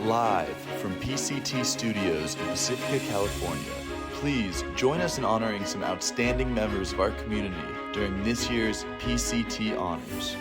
live from PCT Studios in Pacifica, California. Please join us in honoring some outstanding members of our community during this year's PCT Honors.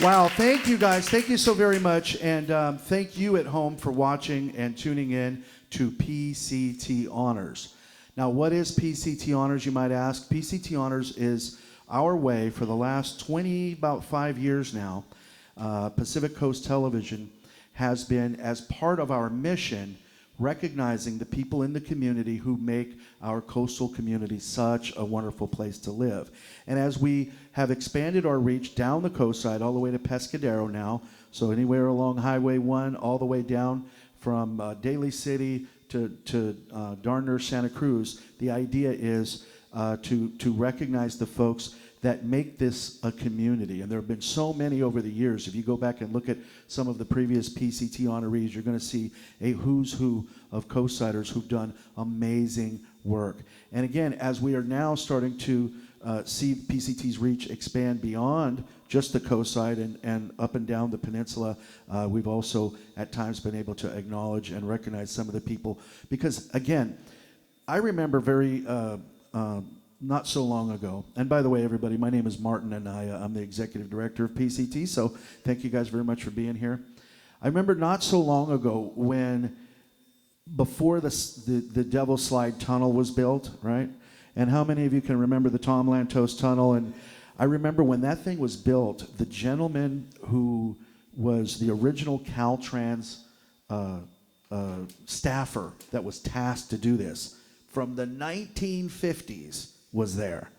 Wow, thank you guys. Thank you so very much. And thank you at home for watching and tuning in to PCT Honors. Now, what is PCT Honors, you might ask? PCT Honors is our way for the last about 5 years now. Pacific Coast Television has been, as part of our mission, recognizing the people in the community who make our coastal community such a wonderful place to live. And as we have expanded our reach down the coastside all the way to Pescadero now, so anywhere along Highway 1 all the way down from Daly City to darn near Santa Cruz, the idea is to recognize the folks that make this a community. And there have been so many over the years. If you go back and look at some of the previous PCT honorees, you're going to see a who's who of Coastsiders who've done amazing work. And again, as we are now starting to see PCT's reach expand beyond just the coastside and up and down the peninsula, we've also at times been able to acknowledge and recognize some of the people. Because again, I remember very not so long ago, and by the way, everybody, my name is Martin, and I'm the executive director of PCT, so thank you guys very much for being here. I remember not so long ago when, before the Devil Slide Tunnel was built, right? And how many of you can remember the Tom Lantos Tunnel? And I remember when that thing was built, the gentleman who was the original Caltrans staffer that was tasked to do this from the 1950s was there.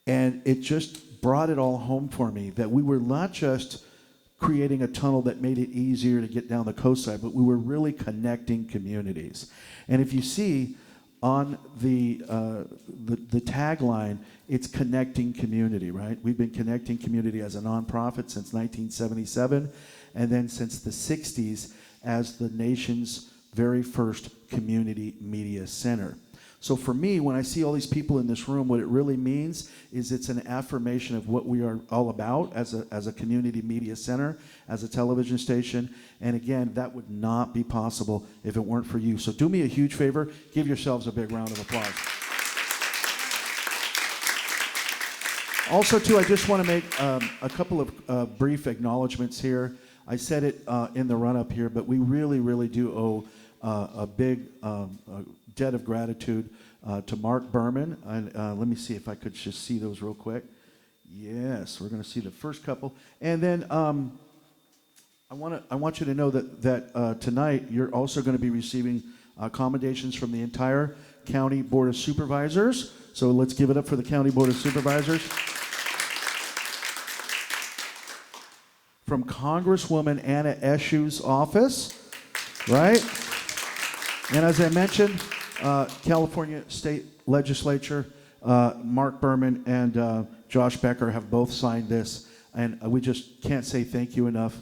And it just brought it all home for me that we were not just creating a tunnel that made it easier to get down the coastside, but we were really connecting communities. And if you see on the tagline, it's connecting community, right? We've been connecting community as a nonprofit since 1977, and then since the 60s as the nation's very first community media center. So for me, when I see all these people in this room, what it really means is it's an affirmation of what we are all about as a community media center, as a television station. And again, that would not be possible if it weren't for you. So do me a huge favor, give yourselves a big round of applause. Also, too, I just want to make a couple of brief acknowledgments here. I said it in the run-up here, but we really, really do owe a big debt of gratitude to Mark Berman. And let me see if I could just see those real quick. Yes, we're going to see the first couple. And then I want you to know that tonight you're also going to be receiving commendations from the entire County Board of Supervisors. So let's give it up for the County Board of Supervisors. From Congresswoman Anna Eshu's office, right? And as I mentioned, California State Legislature, Mark Berman and Josh Becker have both signed this, and we just can't say thank you enough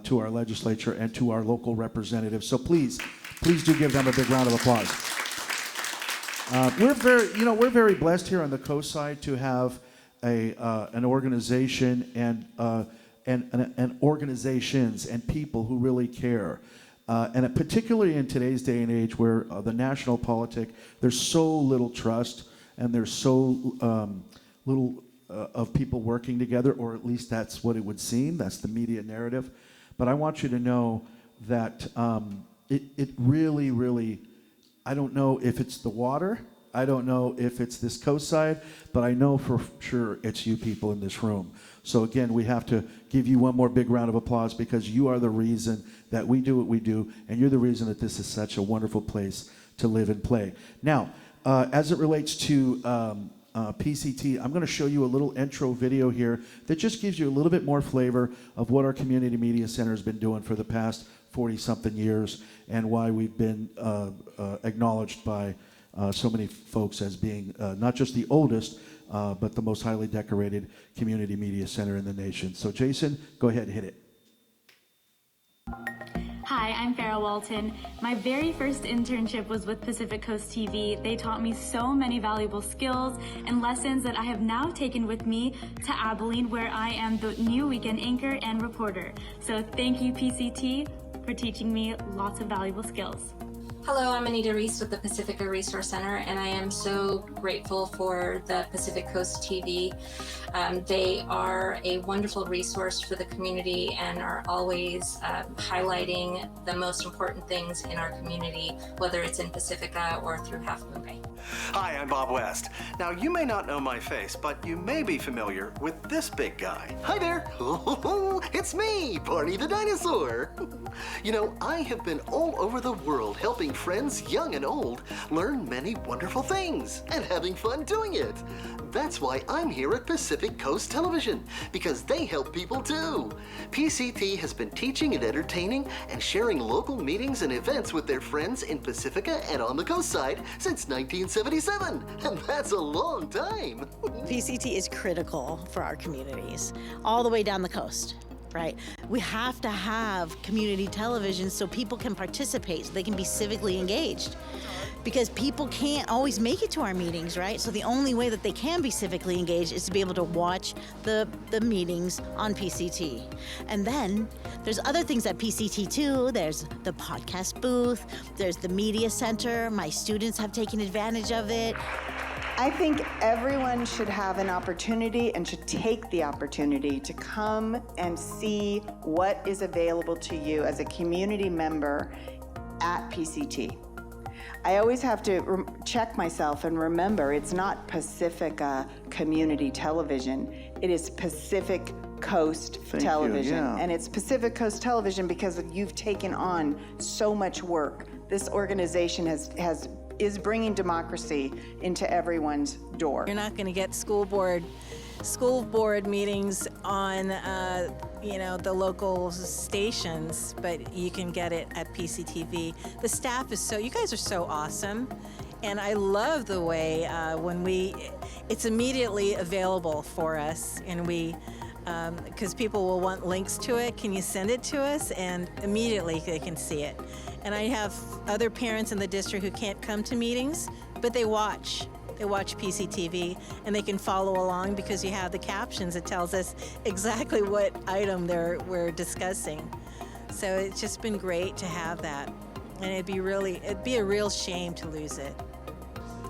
to our legislature and to our local representatives. So please do give them a big round of applause. We're very blessed here on the coast side to have an organization and organizations and people who really care. And particularly in today's day and age where the national politic, there's so little trust and there's so little of people working together, or at least that's what it would seem. That's the media narrative. But I want you to know that it really, really, I don't know if it's the water, I don't know if it's this coastside, but I know for sure it's you people in this room. So again, we have to give you one more big round of applause because you are the reason that we do what we do, and you're the reason that this is such a wonderful place to live and play. Now, as it relates to PCT, I'm going to show you a little intro video here that just gives you a little bit more flavor of what our Community Media Center has been doing for the past 40-something years and why we've been acknowledged by so many folks as being not just the oldest, but the most highly decorated community media center in the nation. So Jason, go ahead and hit it. Hi. Hi, I'm Farrah Walton. My very first internship was with Pacific Coast TV. They taught me so many valuable skills and lessons that I have now taken with me to Abilene, where I am the new weekend anchor and reporter. So thank you, PCT, for teaching me lots of valuable skills. Hello, I'm Anita Reese with the Pacifica Resource Center, and I am so grateful for the Pacific Coast TV. They are a wonderful resource for the community and are always highlighting the most important things in our community, whether it's in Pacifica or through Half Moon Bay. Hi, I'm Bob West. Now, you may not know my face, but you may be familiar with this big guy. Hi there. It's me, Barney the Dinosaur. You know, I have been all over the world helping friends, young and old, learn many wonderful things and having fun doing it. That's why I'm here at Pacific Coast Television, because they help people too. PCT has been teaching and entertaining and sharing local meetings and events with their friends in Pacifica and on the Coastside since 1977, and that's a long time. PCT is critical for our communities, all the way down the coast. Right? We have to have community television so people can participate, so they can be civically engaged. Because people can't always make it to our meetings, right? So the only way that they can be civically engaged is to be able to watch the meetings on PCT. And then there's other things at PCT too. There's the podcast booth, there's the media center. My students have taken advantage of it. I think everyone should have an opportunity and should take the opportunity to come and see what is available to you as a community member at PCT. I always have to check myself and remember it's not Pacifica Community Television, it is Pacific Coast Television. Yeah. And it's Pacific Coast Television because you've taken on so much work. This organization is bringing democracy into everyone's door. You're not going to get school board meetings on the local stations, but you can get it at PCTV. The staff is you guys are so awesome, and I love the way it's immediately available for us, and because people will want links to it, can you send it to us? And immediately they can see it. And I have other parents in the district who can't come to meetings, but they watch PCTV, and they can follow along because you have the captions. It tells us exactly what item we're discussing. So it's just been great to have that, and it'd be a real shame to lose it.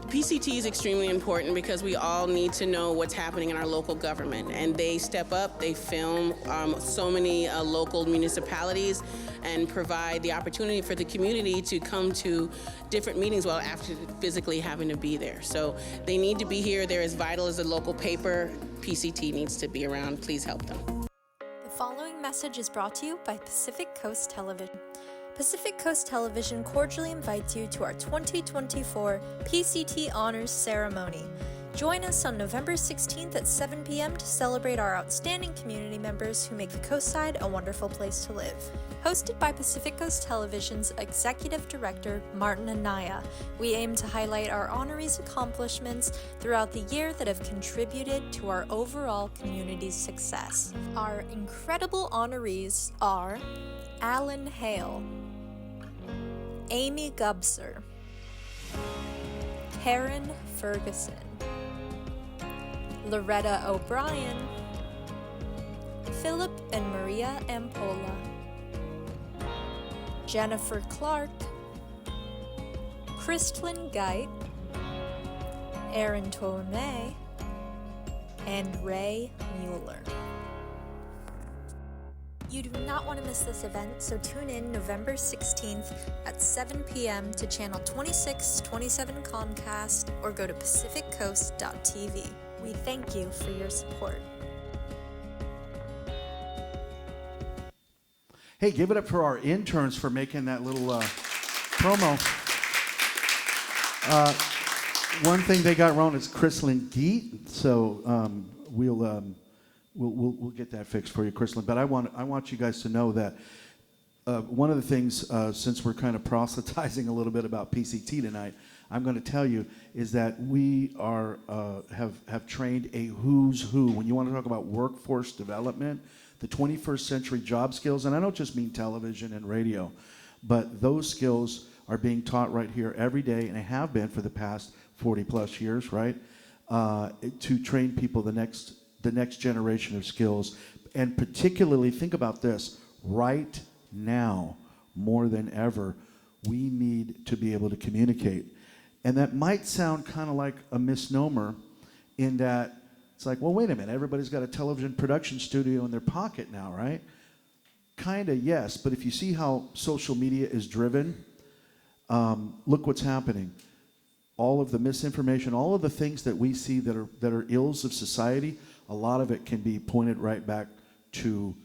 PCT is extremely important because we all need to know what's happening in our local government, and they step up, they film so many local municipalities and provide the opportunity for the community to come to different meetings while after physically having to be there. So they need to be here. They're as vital as a local paper. PCT needs to be around. Please help them. The following message is brought to you by Pacific Coast Television. Pacific Coast Television cordially invites you to our 2024 PCT Honors Ceremony. Join us on November 16th at 7 p.m. to celebrate our outstanding community members who make the Coastside a wonderful place to live. Hosted by Pacific Coast Television's Executive Director, Martin Anaya, we aim to highlight our honorees' accomplishments throughout the year that have contributed to our overall community's success. Our incredible honorees are Alan Hale, Amy Gubser, Karen Ferguson, Loretta O'Brien, Phillip and Maria Ampola, Jennifer Clark, Krystlyn Giedt, Erin Tormey, and Ray Mueller. You do not want to miss this event, so tune in November 16th at 7 p.m. to channel 2627 Comcast or go to pacificcoast.tv. We thank you for your support. Hey, give it up for our interns for making that little promo. One thing they got wrong is Krystlyn Giedt, so we'll get that fixed for you, Krystlyn. But I want you guys to know that one of the things, since we're kind of proselytizing a little bit about PCT tonight, I'm going to tell you is that we are have trained a who's who. When you want to talk about workforce development, the 21st century job skills, and I don't just mean television and radio, but those skills are being taught right here every day, and have been for the past 40 plus years, right? To train people the next generation of skills. And particularly, think about this, right now, more than ever, we need to be able to communicate. And that might sound kind of like a misnomer in that it's like, well, wait a minute, everybody's got a television production studio in their pocket now, right? Kind of, yes, but if you see how social media is driven, look what's happening. All of the misinformation, all of the things that we see that are ills of society, a lot of it can be pointed right back to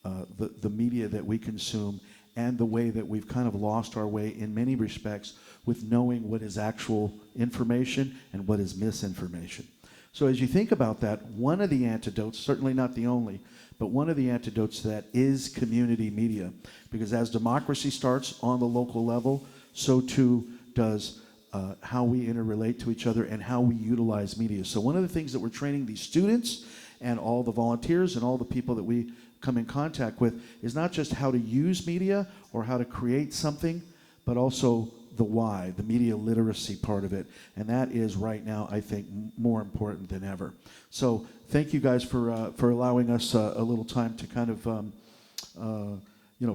the media that we consume, and the way that we've kind of lost our way in many respects with knowing what is actual information and what is misinformation. So as you think about that, one of the antidotes, certainly not the only, but one of the antidotes to that is community media. Because as democracy starts on the local level, so too does how we interrelate to each other and how we utilize media. So one of the things that we're training these students and all the volunteers and all the people that we come in contact with is not just how to use media or how to create something, but also the why, the media literacy part of it. And that is right now, I think, more important than ever. So thank you guys for allowing us a little time to kind of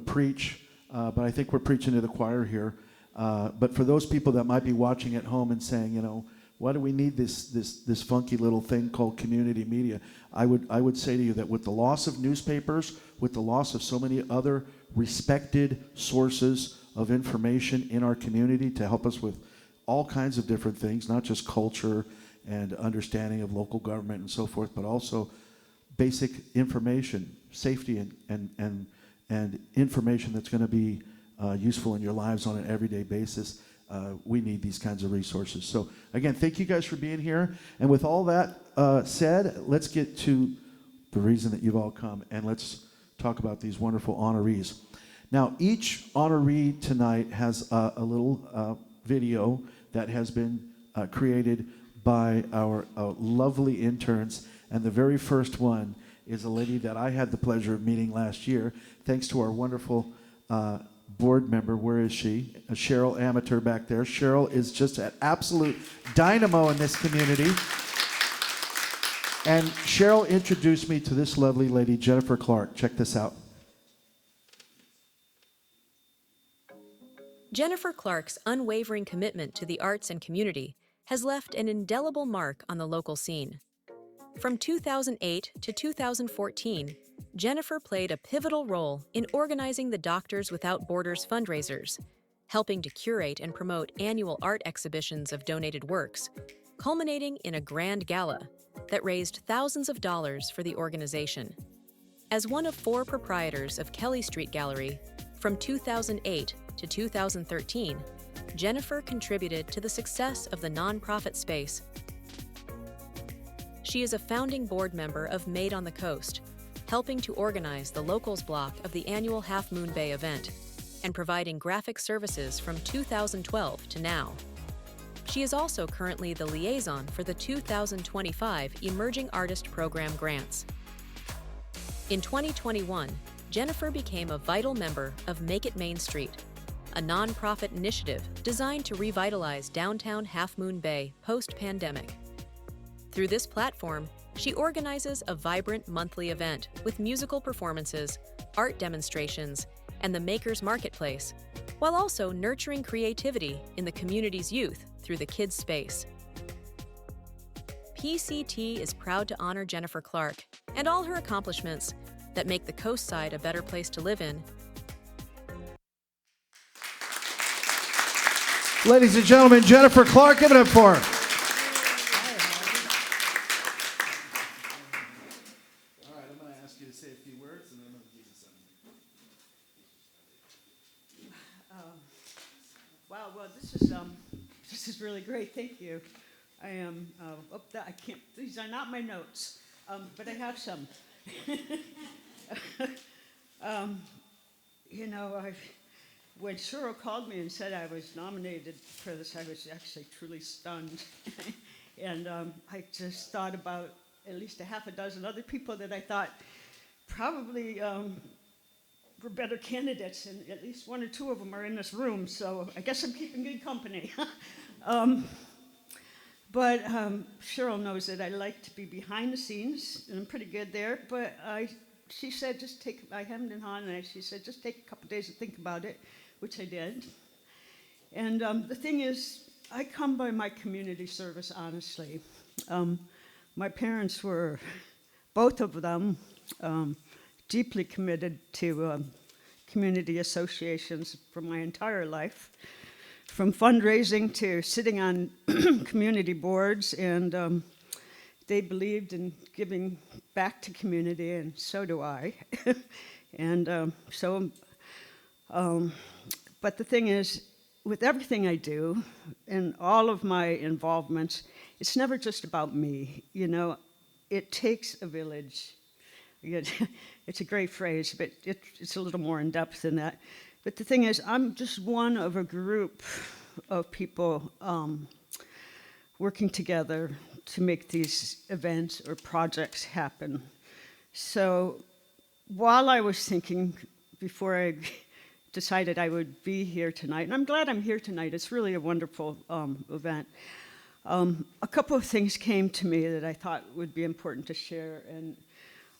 preach. But I think we're preaching to the choir here. But for those people that might be watching at home and saying, why do we need this funky little thing called community media? I would say to you that with the loss of newspapers, with the loss of so many other respected sources of information in our community to help us with all kinds of different things, not just culture and understanding of local government and so forth, but also basic information, safety and information that's going to be useful in your lives on an everyday basis. We need these kinds of resources. So again, thank you guys for being here. And with all that said, let's get to the reason that you've all come, and let's talk about these wonderful honorees. Now, each honoree tonight has a little video that has been created by our lovely interns, and the very first one is a lady that I had the pleasure of meeting last year, thanks to our wonderful board member. Where is she? Cheryl Amateur back there. Cheryl is just an absolute dynamo in this community. And Cheryl introduced me to this lovely lady, Jennifer Clark. Check this out. Jennifer Clark's unwavering commitment to the arts and community has left an indelible mark on the local scene. From 2008 to 2014, Jennifer played a pivotal role in organizing the Doctors Without Borders fundraisers, helping to curate and promote annual art exhibitions of donated works, culminating in a grand gala that raised thousands of dollars for the organization. As one of 4 proprietors of Kelly Street Gallery, from 2008 to 2013, Jennifer contributed to the success of the nonprofit space. She is a founding board member of Made on the Coast, helping to organize the locals block of the annual Half Moon Bay event, and providing graphic services from 2012 to now. She is also currently the liaison for the 2025 Emerging Artist Program grants. In 2021, Jennifer became a vital member of Make It Main Street, a nonprofit initiative designed to revitalize downtown Half Moon Bay post-pandemic. Through this platform, she organizes a vibrant monthly event with musical performances, art demonstrations, and the Makers Marketplace, while also nurturing creativity in the community's youth through the Kids Space. PCT is proud to honor Jennifer Clark and all her accomplishments that make the Coastside a better place to live in. Ladies and gentlemen, Jennifer Clark, give it up for her. This is really great. Thank you. I am. I can't. These are not my notes, but I have some. When Cheryl called me and said I was nominated for this, I was actually truly stunned, and I just thought about at least a half a dozen other people that I thought probably were better candidates, and at least one or two of them are in this room, so I guess I'm keeping good company. But Cheryl knows that I like to be behind the scenes, and I'm pretty good there, but she said, I hemmed and hawed, and she said, just take a couple days to think about it, which I did. And the thing is, I come by my community service, honestly. My parents were, both of them, deeply committed to community associations for my entire life, from fundraising to sitting on community boards, and they believed in giving back to community, and so do I. And but the thing is, with everything I do and all of my involvements, it's never just about me, you know. It takes a village. It's a great phrase, but it's a little more in depth than that. But the thing is, I'm just one of a group of people working together to make these events or projects happen. So while I was thinking, before I decided I would be here tonight, and I'm glad I'm here tonight, it's really a wonderful event, a couple of things came to me that I thought would be important to share. And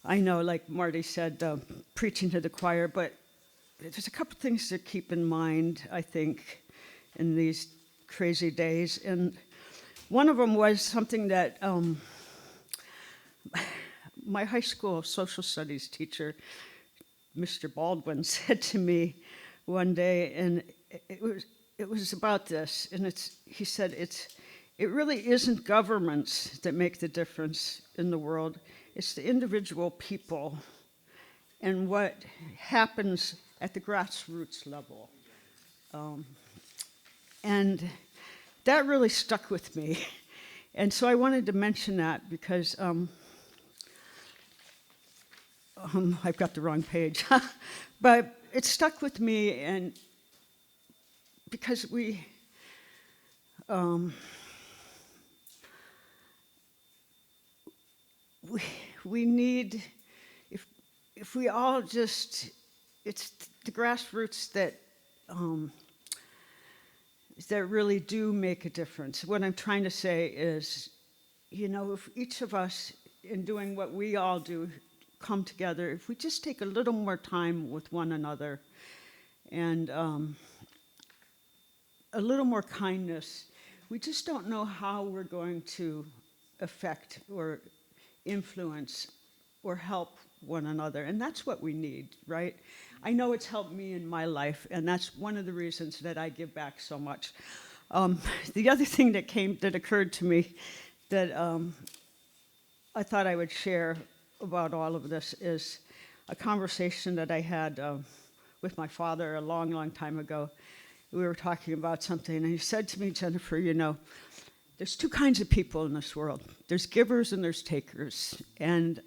I know, like Marty said, preaching to the choir, but there's a couple things to keep in mind, I think, in these crazy days. And one of them was something that my high school social studies teacher, Mr. Baldwin, said to me one day, and it was about this. And he said, it really isn't governments that make the difference in the world. It's the individual people and what happens at the grassroots level. And that really stuck with me. And so I wanted to mention that because I've got the wrong page. But it stuck with me, and because we need, if we all just, it's the grassroots that really do make a difference. What I'm trying to say is, you know, if each of us, in doing what we all do, come together, if we just take a little more time with one another and a little more kindness, we just don't know how we're going to affect or influence or help one another. And that's what we need, right? I know it's helped me in my life, and that's one of the reasons that I give back so much. The other thing that occurred to me that I thought I would share about all of this is a conversation that I had with my father a long, long time ago. We were talking about something, and he said to me, Jennifer, you know, there's two kinds of people in this world. There's givers and there's takers. And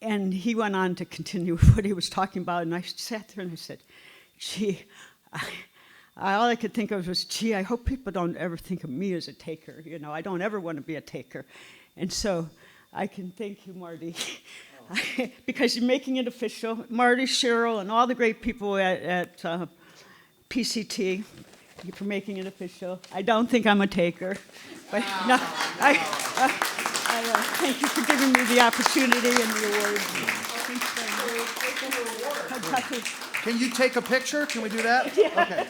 he went on to continue what he was talking about, and I sat there and I said, gee, all I could think of was, gee, I hope people don't ever think of me as a taker. You know, I don't ever want to be a taker. And so I can thank you, Marty, because you're making it official. Marty, Cheryl, and all the great people at PCT, for making it official. I don't think I'm a taker, but no, I thank you for giving me the opportunity and the award. Can you take a picture? Can we do that? Yeah. Okay.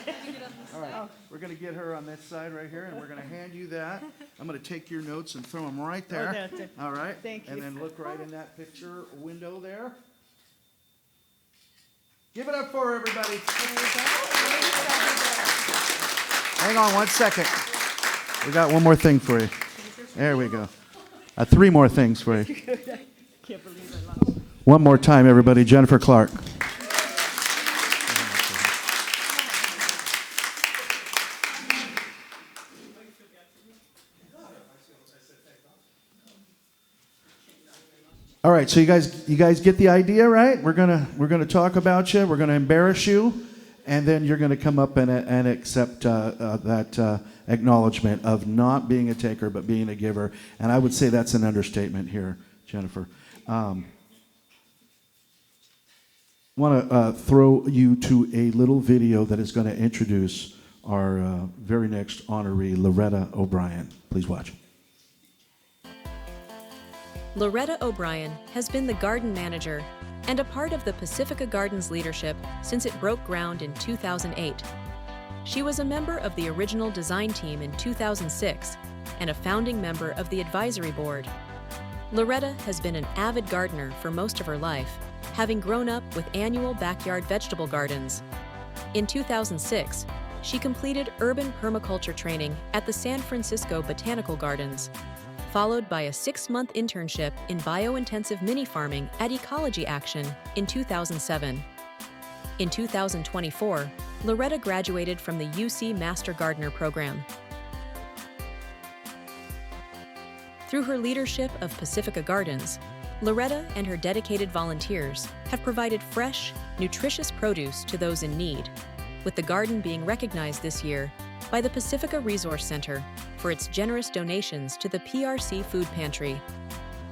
All right. We're going to get her on this side right here, and we're going to hand you that. I'm going to take your notes and throw them right there. All right. Thank you. And then look right in that picture window there. Give it up for her, everybody. Hang on 1 second. We got one more thing for you. There we go. 3 more things for you. Can't believe I lost it. One more time, everybody. Jennifer Clark. All right, so you guys get the idea, right? We're gonna talk about you. We're gonna embarrass you, and then you're gonna come up and accept that acknowledgement of not being a taker but being a giver. And I would say that's an understatement here, Jennifer. want to throw you to a little video that is going to introduce our very next honoree, Loretta O'Brien. Please watch. Loretta O'Brien has been the garden manager and a part of the Pacifica Gardens leadership since it broke ground in 2008. She was a member of the original design team in 2006 and a founding member of the advisory board. Loretta has been an avid gardener for most of her life, having grown up with annual backyard vegetable gardens. In 2006, she completed urban permaculture training at the San Francisco Botanical Gardens, followed by a 6-month internship in biointensive mini farming at Ecology Action in 2007. In 2024, Loretta graduated from the UC Master Gardener program. Through her leadership of Pacifica Gardens, Loretta and her dedicated volunteers have provided fresh, nutritious produce to those in need, with the garden being recognized this year by the Pacifica Resource Center for its generous donations to the PRC Food Pantry.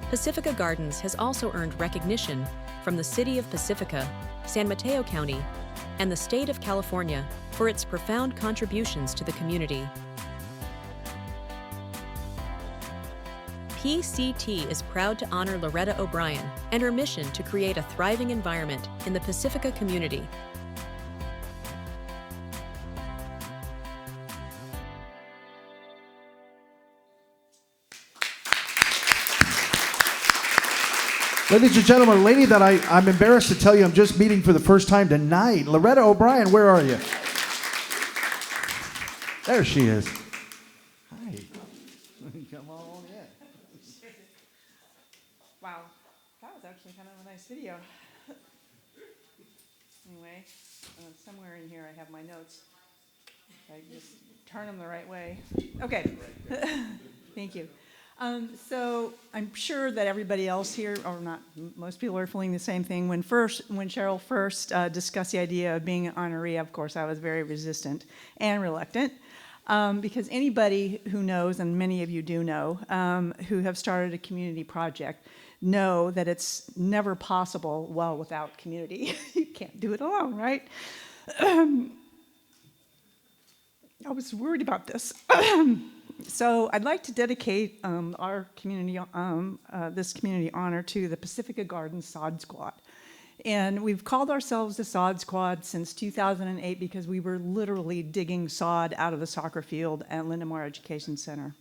Pacifica Gardens has also earned recognition from the City of Pacifica, San Mateo County, and the State of California for its profound contributions to the community. PCT is proud to honor Loretta O'Brien and her mission to create a thriving environment in the Pacifica community. Ladies and gentlemen, a lady that I'm embarrassed to tell you I'm just meeting for the first time tonight. Loretta O'Brien, where are you? There she is. Hi. Come on in. Wow, that was actually kind of a nice video. Anyway, somewhere in here I have my notes. I just turn them the right way. Okay, thank you. So I'm sure that everybody else here, or not, most people are feeling the same thing. When Cheryl first discussed the idea of being an honoree, of course, I was very resistant and reluctant. Because anybody who knows, and many of you do know, who have started a community project, know that it's never possible, well, without community. You can't do it alone, right? I was worried about this. So I'd like to dedicate our community, this community honor to the Pacifica Gardens Sod Squad. And we've called ourselves the Sod Squad since 2008 because we were literally digging sod out of the soccer field at Lindemar Education Center.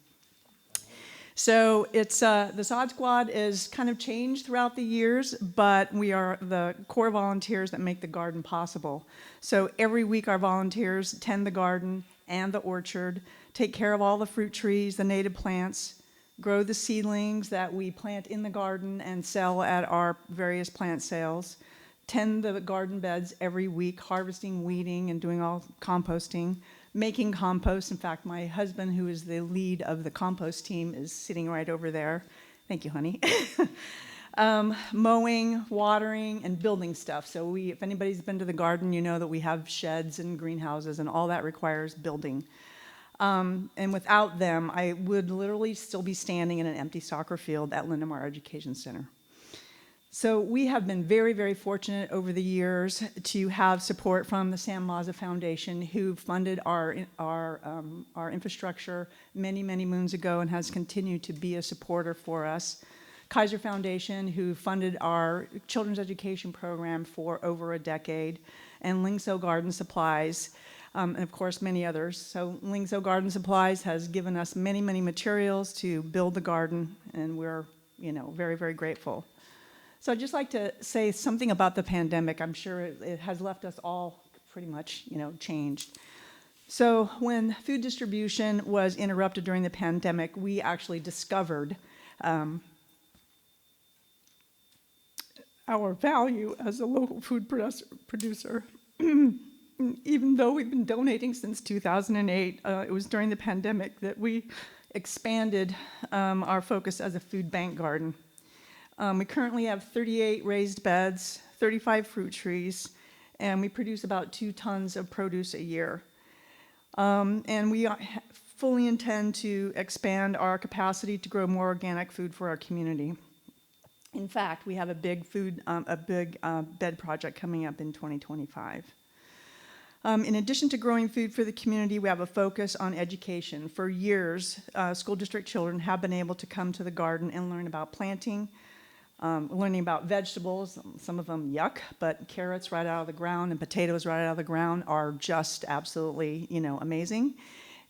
So it's the Sod Squad is kind of changed throughout the years, but we are the core volunteers that make the garden possible. So every week our volunteers tend the garden and the orchard, take care of all the fruit trees, the native plants, grow the seedlings that we plant in the garden and sell at our various plant sales, tend the garden beds every week, harvesting, weeding, and doing all composting, making compost. In fact, my husband, who is the lead of the compost team, is sitting right over there. Thank you, honey. Mowing, watering, and building stuff. So if anybody's been to the garden, you know that we have sheds and greenhouses, and all that requires building. And without them, I would literally still be standing in an empty soccer field at Lindemar Education Center. So we have been very, very fortunate over the years to have support from the Sam Mazza Foundation, who funded our infrastructure many, many moons ago and has continued to be a supporter for us. Kaiser Foundation, who funded our children's education program for over a decade, and Lingso Garden Supplies, and of course many others. So Lingso Garden Supplies has given us many, many materials to build the garden, and we're, very, very grateful. So I'd just like to say something about the pandemic. I'm sure it has left us all pretty much, changed. So when food distribution was interrupted during the pandemic, we actually discovered our value as a local food producer. Even though we've been donating since 2008, it was during the pandemic that we expanded our focus as a food bank garden. We currently have 38 raised beds, 35 fruit trees, and we produce about 2 tons of produce a year. And we fully intend to expand our capacity to grow more organic food for our community. In fact, we have a big bed project coming up in 2025. In addition to growing food for the community, we have a focus on education. For years, school district children have been able to come to the garden and learn about planting, learning about vegetables, some of them yuck, but carrots right out of the ground and potatoes right out of the ground are just absolutely, amazing.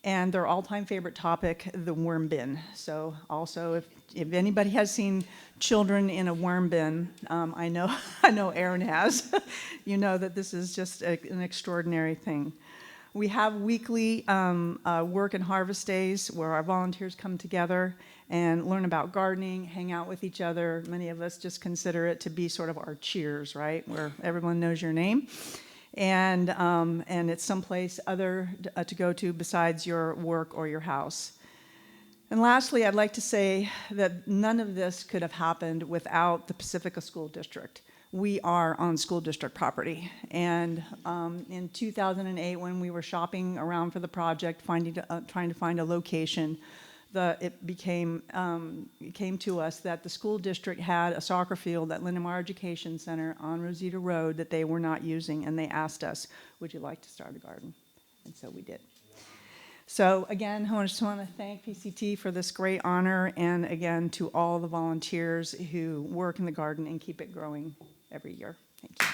And their all-time favorite topic, the worm bin. So also, if anybody has seen children in a worm bin, I know Erin has, you know that this is just an extraordinary thing. We have weekly work and harvest days where our volunteers come together and learn about gardening, hang out with each other. Many of us just consider it to be sort of our cheers, right? Where everyone knows your name. And it's someplace other to go to besides your work or your house. And lastly, I'd like to say that none of this could have happened without the Pacifica School District. We are on school district property. And in 2008, when we were shopping around for the project, trying to find a location, it came to us that the school district had a soccer field at Linamar Education Center on Rosita Road that they were not using, and they asked us, would you like to start a garden? And so we did. So again, I just want to thank PCT for this great honor, and again, to all the volunteers who work in the garden and keep it growing every year. Thank you.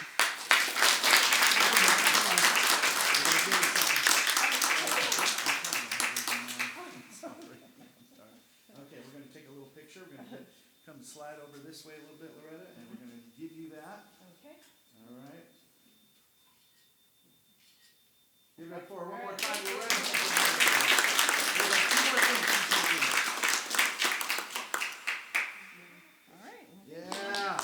Come slide over this way a little bit, Loretta, and we're going to give you that. Okay. All right. Give it up for her one more time, Loretta. We got two more things. All right. Yeah.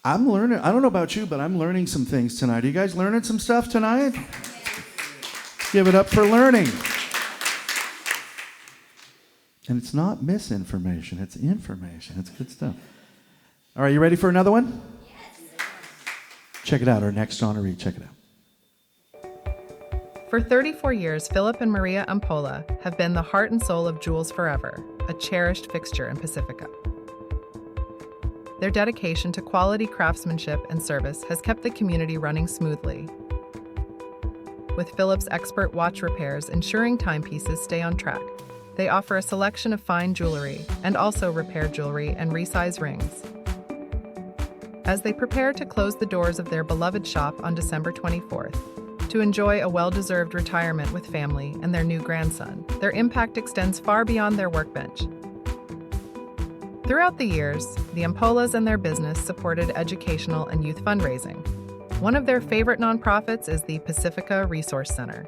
I'm learning, I don't know about you, but I'm learning some things tonight. Are you guys learning some stuff tonight? Give it up for learning. And it's not misinformation, it's information. It's good stuff. All right, you ready for another one? Yes. Check it out, our next honoree, check it out. For 34 years, Phillip and Maria Ampola have been the heart and soul of Jewels Forever, a cherished fixture in Pacifica. Their dedication to quality craftsmanship and service has kept the community running smoothly, with Phillip's expert watch repairs ensuring timepieces stay on track. They offer a selection of fine jewelry and also repair jewelry and resize rings. As they prepare to close the doors of their beloved shop on December 24th, to enjoy a well-deserved retirement with family and their new grandson, their impact extends far beyond their workbench. Throughout the years, the Ampolas and their business supported educational and youth fundraising. One of their favorite nonprofits is the Pacifica Resource Center.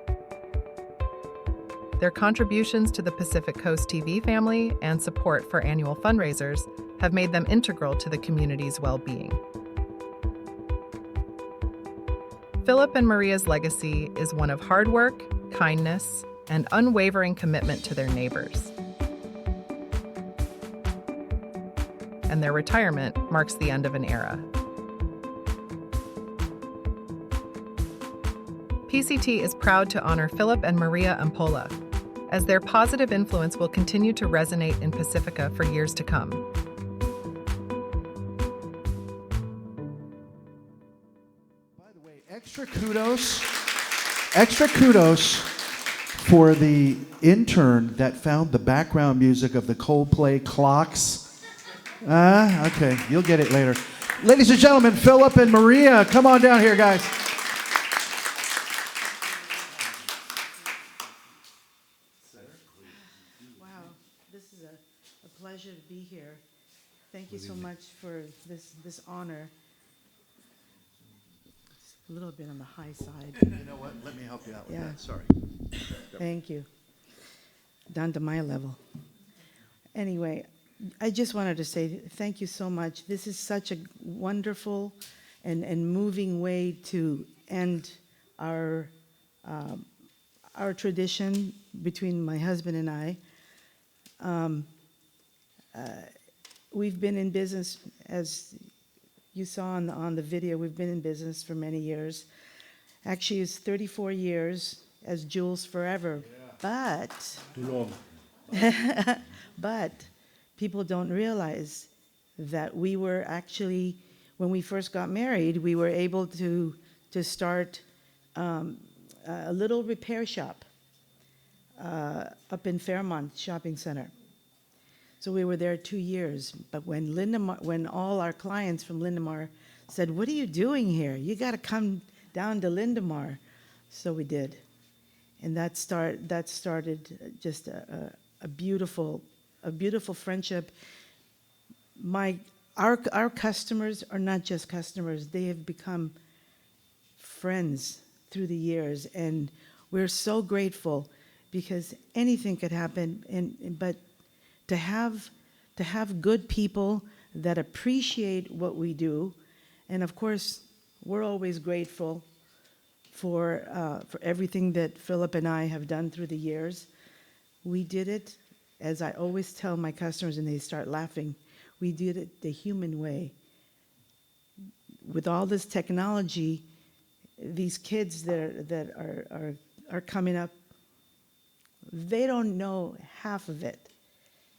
Their contributions to the Pacific Coast TV family and support for annual fundraisers have made them integral to the community's well-being. Phillip and Maria's legacy is one of hard work, kindness, and unwavering commitment to their neighbors. And their retirement marks the end of an era. PCT is proud to honor Phillip and Maria Ampola, as their positive influence will continue to resonate in Pacifica for years to come. By the way, extra kudos for the intern that found the background music of the Coldplay clocks. Okay, you'll get it later. Ladies and gentlemen, Phillip and Maria, come on down here, guys. Wow, this is a pleasure to be here. Thank you so much for this honor. It's a little bit on the high side. You know what? Let me help you out with that. Sorry. Thank you. Down to my level. Anyway, I just wanted to say thank you so much. This is such a wonderful and moving way to end our tradition between my husband and I. We've been in business, as you saw on the video, we've been in business for many years. Actually, it's 34 years as Jules Forever. But Too long. but people don't realize that we were actually, when we first got married, we were able to start a little repair shop up in Fairmont Shopping Center. So we were there 2 years. But when all our clients from Lindemar said, "What are you doing here? You got to come down to Lindemar." So we did. And that started just a beautiful friendship. Our customers are not just customers; they have become friends through the years, and we're so grateful because anything could happen. But to have good people that appreciate what we do, and of course, we're always grateful for everything that Phillip and I have done through the years. We did it, as I always tell my customers, and they start laughing, we did it the human way. With all this technology, these kids that are coming up, they don't know half of it.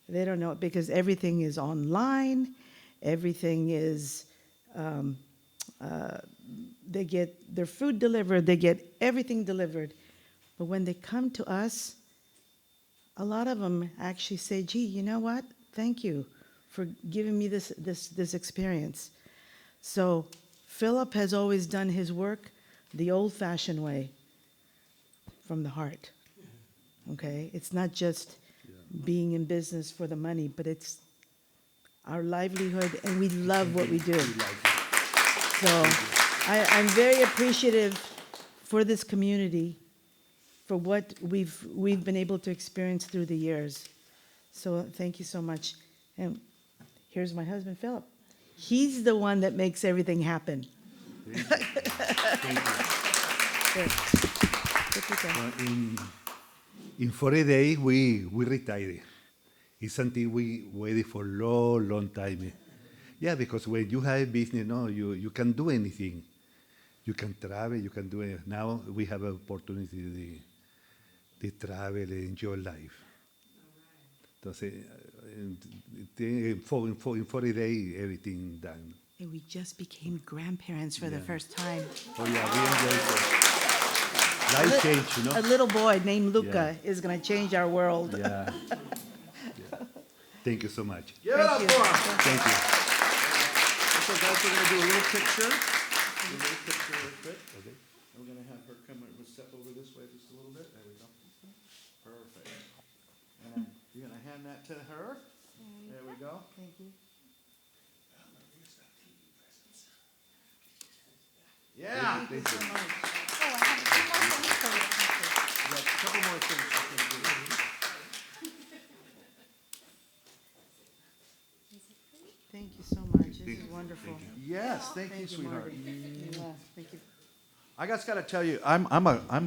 They don't know it because everything is online, everything is, they get their food delivered, they get everything delivered. But when they come to us, a lot of them actually say, "Gee, you know what? Thank you for giving me this experience." So Phillip has always done his work the old-fashioned way, from the heart. Okay? It's not just being in business for the money, but it's our livelihood, and we love what we do. So I'm very appreciative for this community, for what we've been able to experience through the years. So thank you so much. And here's my husband, Phillip. He's the one that makes everything happen. In 40 days, we retire. It's something we waited for a long time. Yeah, because when you have a business, you can do anything. You can travel, you can do it. Now we have an opportunity to travel and enjoy life. Entonces, in 40 days, everything done. And we just became grandparents for the first time. Oh yeah, we enjoy it. Life change, A little boy named Luca is going to change our world. Yeah. Thank you so much. Give it up for him. Thank you. So guys, we're going to do a little picture. A little picture real quick. Okay. We're going to have her come and step over this way just a little bit. There we go. Perfect. And you're going to hand that to her. There we go. Thank you. Yeah. Thank you. So much. We have a couple more things she's going to do. Thank you so much. This is wonderful. Yes, thank you, sweetheart. Yeah, thank you. I just got to tell you, I'm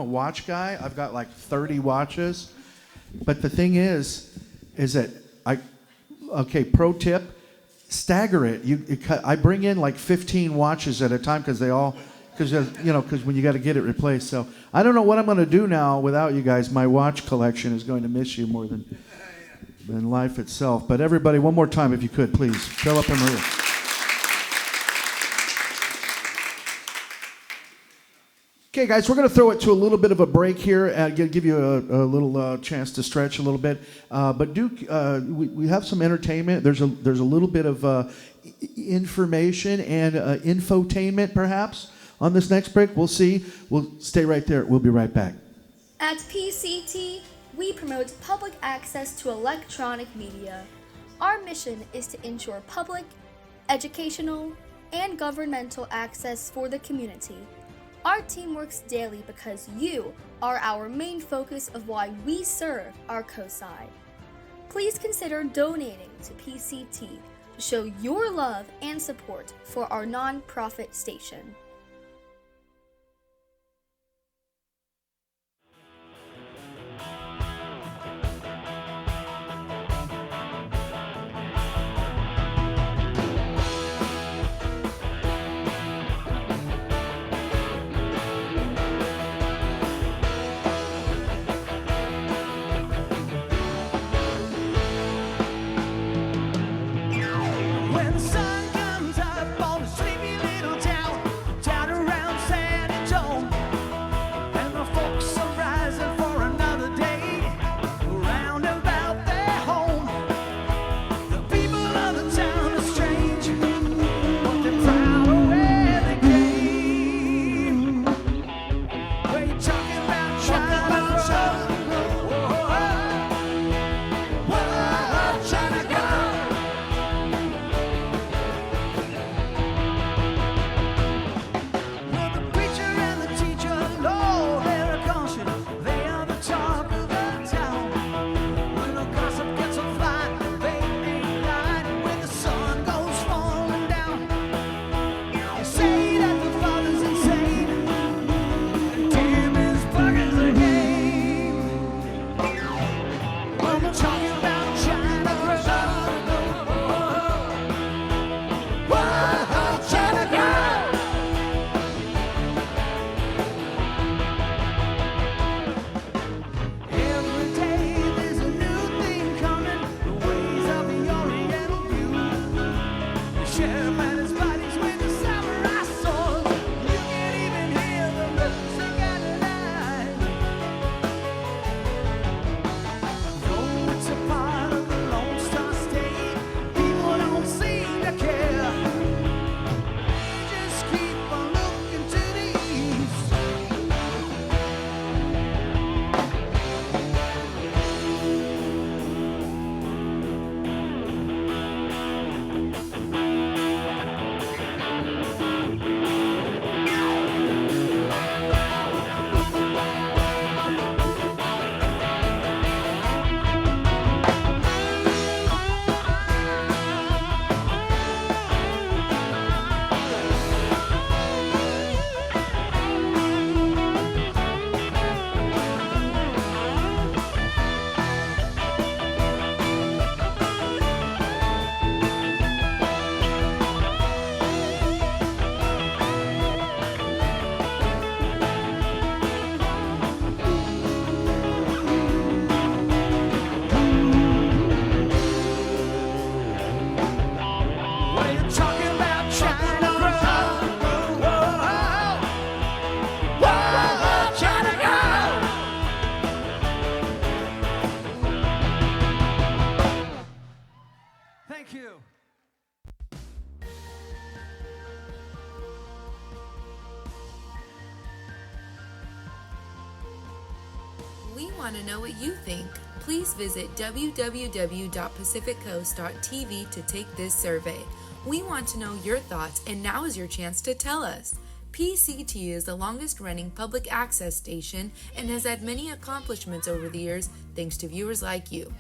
a watch guy. I've got like 30 watches, but the thing is that pro tip, stagger it. I bring in like 15 watches at a time because when you got to get it replaced. So I don't know what I'm going to do now without you guys. My watch collection is going to miss you more than life itself. But everybody, one more time, if you could, please, Phillip and Maria. Okay, guys, we're going to throw it to a little bit of a break here and give you a little chance to stretch a little bit. But we have some entertainment. There's a little bit of information and infotainment, perhaps, on this next break. We'll see. We'll stay right there. We'll be right back. At PCT, we promote public access to electronic media. Our mission is to ensure public, educational, and governmental access for the community. Our team works daily because you are our main focus of why we serve our Coastside. Please consider donating to PCT to show your love and support for our non-profit station. We want to know what you think. Please visit www.pacificcoast.tv to take this survey. We want to know your thoughts, and now is your chance to tell us. PCT is the longest running public access station and has had many accomplishments over the years thanks to viewers like you.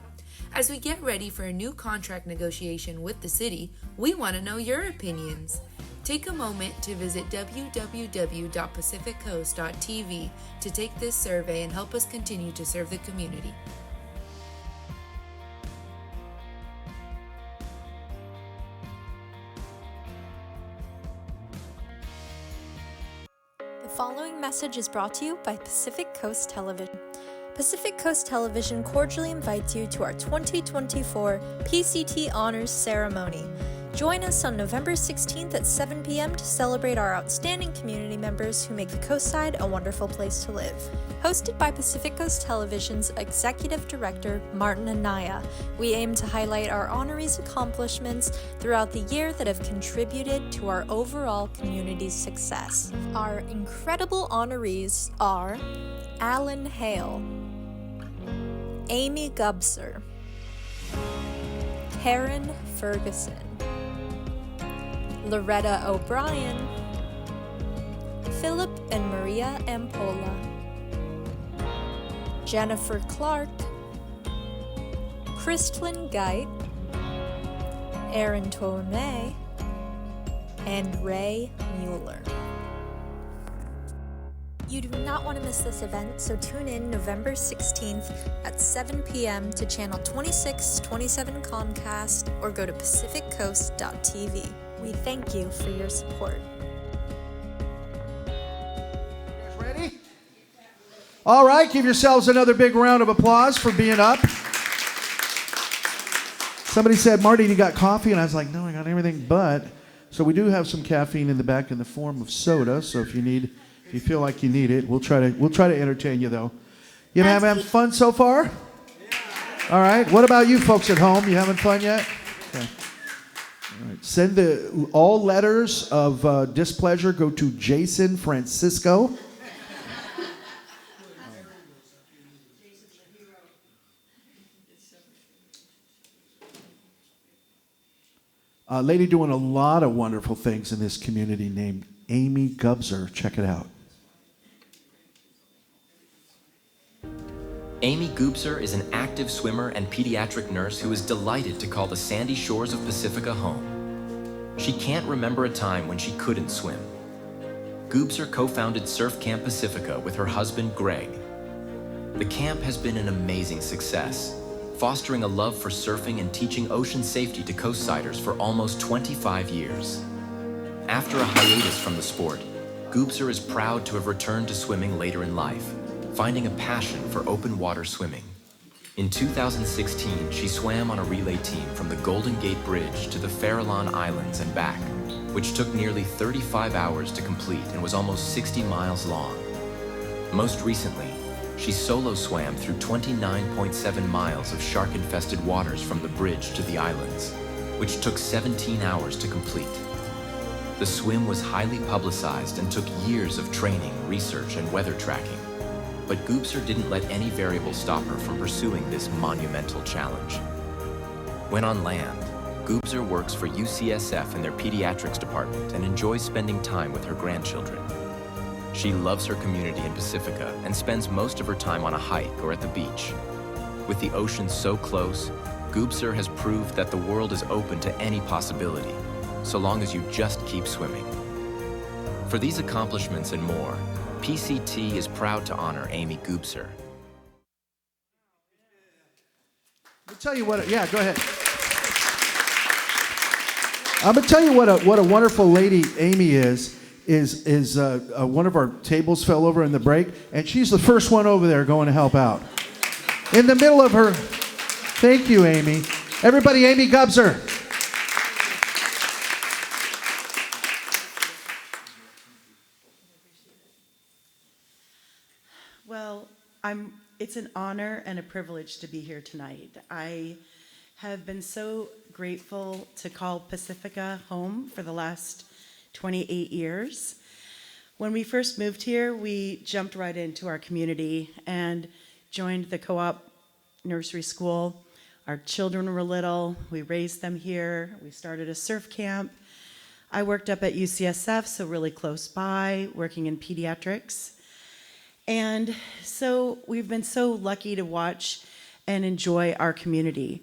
As we get ready for a new contract negotiation with the city, we want to know your opinions. Take a moment to visit www.pacificcoast.tv to take this survey and help us continue to serve the community. The following message is brought to you by Pacific Coast Television. Pacific Coast Television cordially invites you to our 2024 PCT Honors ceremony. Join us on November 16th at 7 p.m. to celebrate our outstanding community members who make the Coastside a wonderful place to live. Hosted by Pacific Coast Television's Executive Director, Martin Anaya, we aim to highlight our honorees' accomplishments throughout the year that have contributed to our overall community's success. Our incredible honorees are Alan Hale, Amy Gubser, Erin Ferguson, Loretta O'Brien, Phillip and Maria Ampola, Jennifer Clark, Krystlyn Giedt, Erin Tormey, and Ray Mueller. You do not want to miss this event, so tune in November 16th at 7 p.m. to channel 2627 Comcast or go to pacificcoast.tv. We thank you for your support. Ready? All right, give yourselves another big round of applause for being up. Somebody said, Marty, you got coffee? And I was like, no, I got everything but. So we do have some caffeine in the back in the form of soda, so if you feel like you need it, we'll try to entertain you, though. You having fun so far? Yeah. All right. What about you folks at home? You having fun yet? Okay. All right. Send all letters of displeasure go to Jason Francisco. A lady doing a lot of wonderful things in this community named Amy Gubser. Check it out. Amy Gubser is an active swimmer and pediatric nurse who is delighted to call the sandy shores of Pacifica home. She can't remember a time when she couldn't swim. Gubser co-founded Surf Camp Pacifica with her husband, Greg. The camp has been an amazing success, fostering a love for surfing and teaching ocean safety to Coastsiders for almost 25 years. After a hiatus from the sport, Gubser is proud to have returned to swimming later in life, finding a passion for open water swimming. In 2016, she swam on a relay team from the Golden Gate Bridge to the Farallon Islands and back, which took nearly 35 hours to complete and was almost 60 miles long. Most recently, she solo swam through 29.7 miles of shark-infested waters from the bridge to the islands, which took 17 hours to complete. The swim was highly publicized and took years of training, research, and weather tracking. But Gubser didn't let any variable stop her from pursuing this monumental challenge. When on land, Gubser works for UCSF in their pediatrics department and enjoys spending time with her grandchildren. She loves her community in Pacifica and spends most of her time on a hike or at the beach. With the ocean so close, Gubser has proved that the world is open to any possibility, so long as you just keep swimming. For these accomplishments and more, PCT is proud to honor Amy Gubser. I'll tell you what. Yeah, go ahead. I'm gonna tell you what a wonderful lady Amy is. One of our tables fell over in the break, and she's the first one over there going to help out. In the middle of her. Thank you, Amy. Everybody, Amy Gubser. Well, it's an honor and a privilege to be here tonight. I have been so grateful to call Pacifica home for the last 28 years. When we first moved here, we jumped right into our community, and joined the co-op nursery school. Our children were little. We raised them here. We started a surf camp. I worked up at UCSF, so really close by, working in pediatrics. And so we've been so lucky to watch and enjoy our community.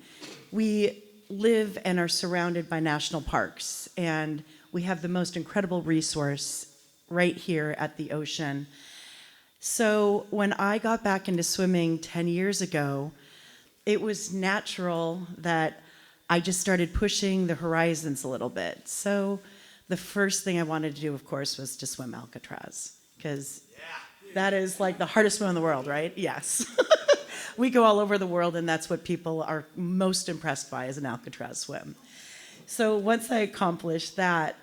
We live and are surrounded by national parks, and we have the most incredible resource right here at the ocean. So when I got back into swimming 10 years ago, it was natural that I just started pushing the horizons a little bit. So the first thing I wanted to do, of course, was to swim Alcatraz, because that is like the hardest swim in the world, right? Yes. We go all over the world, and that's what people are most impressed by, is an Alcatraz swim. So once I accomplished that,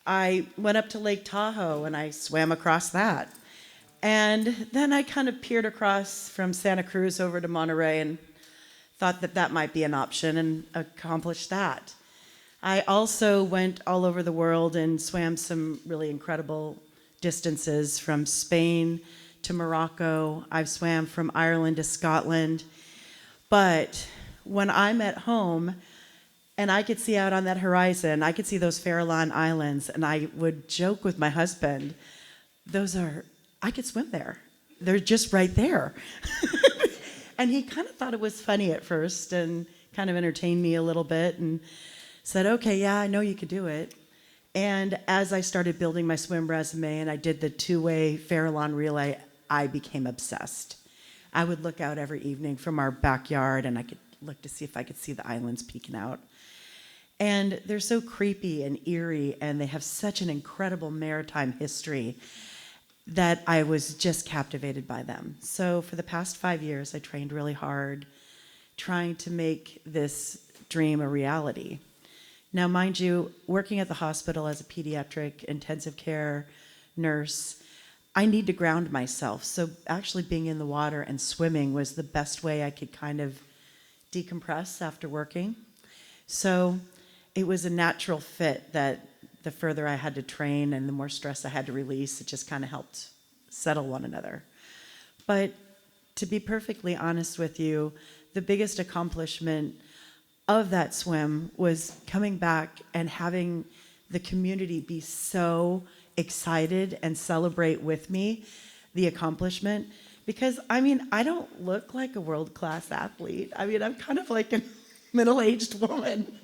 I went up to Lake Tahoe, and I swam across that. And then I kind of peered across from Santa Cruz over to Monterey and thought that that might be an option, and accomplished that. I also went all over the world and swam some really incredible distances, from Spain to Morocco. I've swam from Ireland to Scotland. But when I'm at home and I could see out on that horizon, I could see those Farallon Islands, and I would joke with my husband, I could swim there. They're just right there. And he kind of thought it was funny at first and kind of entertained me a little bit and said, okay, yeah, I know you could do it. And as I started building my swim resume and I did the two-way Farallon relay, I became obsessed. I would look out every evening from our backyard, and I could look to see if I could see the islands peeking out. And they're so creepy and eerie, and they have such an incredible maritime history that I was just captivated by them. So for the past 5 years, I trained really hard, trying to make this dream a reality. Now, mind you, working at the hospital as a pediatric intensive care nurse, I need to ground myself. So actually being in the water and swimming was the best way I could kind of decompress after working. So it was a natural fit that the further I had to train and the more stress I had to release, it just kind of helped settle one another. But to be perfectly honest with you, the biggest accomplishment of that swim was coming back and having the community be so excited and celebrate with me the accomplishment. Because, I mean, I don't look like a world-class athlete. I mean, I'm kind of like a middle-aged woman.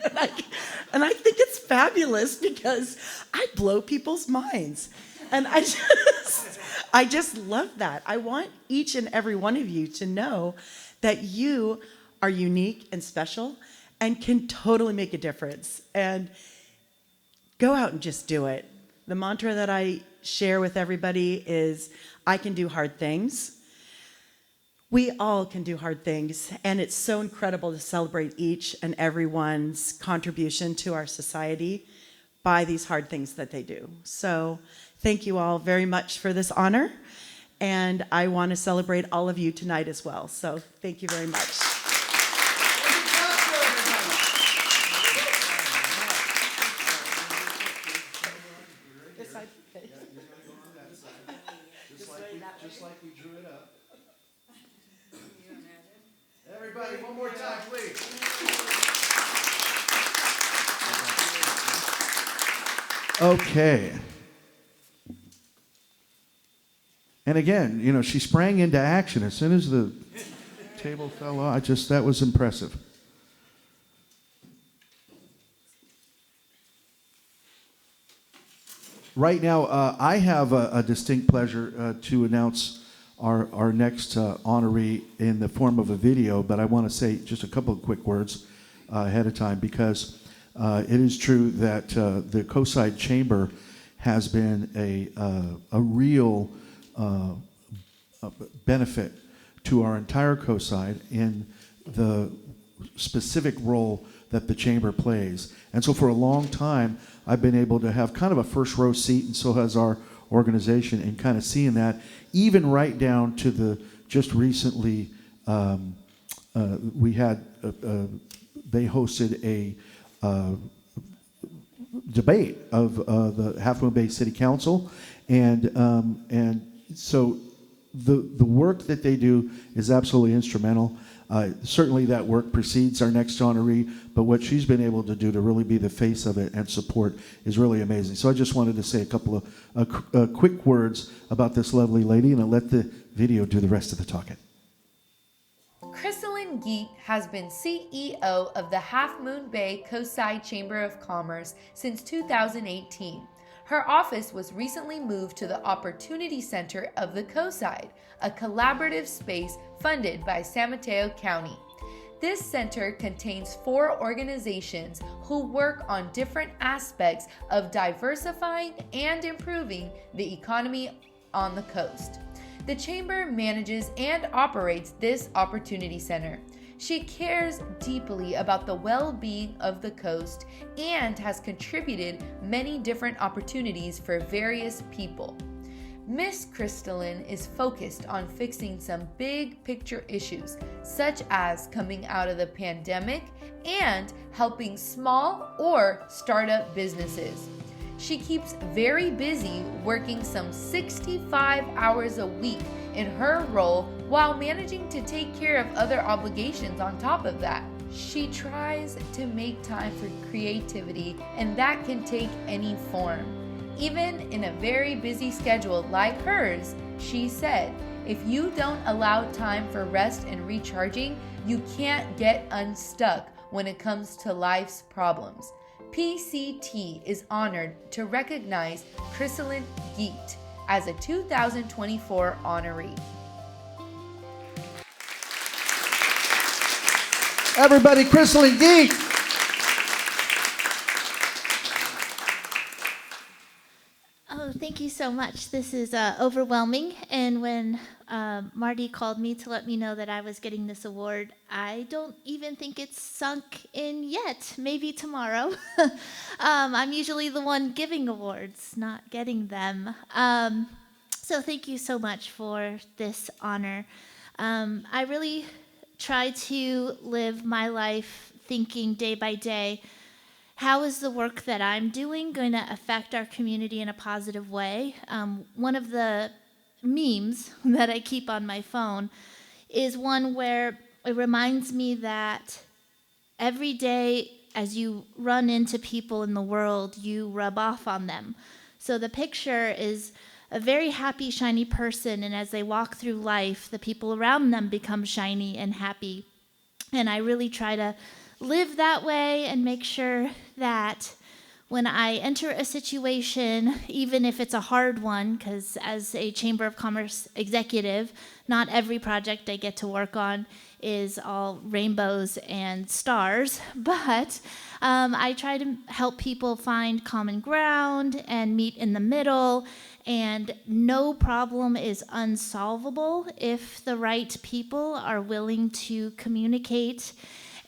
And I think it's fabulous because I blow people's minds. And I just love that. I want each and every one of you to know that you are unique and special and can totally make a difference. And go out and just do it. The mantra that I share with everybody is, I can do hard things. We all can do hard things, and it's so incredible to celebrate each and everyone's contribution to our society by these hard things that they do. So thank you all very much for this honor, and I want to celebrate all of you tonight as well. So thank you very much. Just like we drew it up. Everybody, one more time, please. Okay. And again, you know, she sprang into action as soon as the table fell off. That was impressive. Right now, I have a distinct pleasure to announce our next honoree in the form of a video, but I want to say just a couple of quick words ahead of time, because it is true that the Coastside Chamber has been a real benefit to our entire Coastside in the specific role that the Chamber plays. And so for a long time, I've been able to have kind of a first row seat, and so has our organization, and kind of seeing that, even right down to the just recently, we had, they hosted a debate of the Half Moon Bay City Council, and so the work that they do is absolutely instrumental. Certainly that work precedes our next honoree, but what she's been able to do to really be the face of it and support is really amazing. So I just wanted to say a couple of quick words about this lovely lady, and I'll let the video do the rest of the talking. Krystlyn Giedt has been CEO of the Half Moon Bay Coastside Chamber of Commerce since 2018. Her office was recently moved to the Opportunity Center of the Coastside, a collaborative space funded by San Mateo County. This center contains 4 organizations who work on different aspects of diversifying and improving the economy on the coast. The Chamber manages and operates this Opportunity Center. She cares deeply about the well-being of the coast and has contributed many different opportunities for various people. Miss Krystlyn is focused on fixing some big picture issues, such as coming out of the pandemic and helping small or startup businesses. She keeps very busy, working some 65 hours a week in her role while managing to take care of other obligations on top of that. She tries to make time for creativity, and that can take any form. Even in a very busy schedule like hers, she said, if you don't allow time for rest and recharging, you can't get unstuck when it comes to life's problems. PCT is honored to recognize Krystlyn Giedt as a 2024 honoree. Everybody, Krystlyn Giedt. Oh, thank you so much. This is overwhelming. And when Marty called me to let me know that I was getting this award, I don't even think it's sunk in yet. Maybe tomorrow. I'm usually the one giving awards, not getting them. So thank you so much for this honor. I really try to live my life thinking day by day, how is the work that I'm doing going to affect our community in a positive way? One of the memes that I keep on my phone is one where it reminds me that every day as you run into people in the world, you rub off on them. So the picture is a very happy, shiny person, and as they walk through life, the people around them become shiny and happy. And I really try to live that way and make sure that when I enter a situation, even if it's a hard one, because as a Chamber of Commerce executive, not every project I get to work on is all rainbows and stars, but I try to help people find common ground and meet in the middle, and no problem is unsolvable if the right people are willing to communicate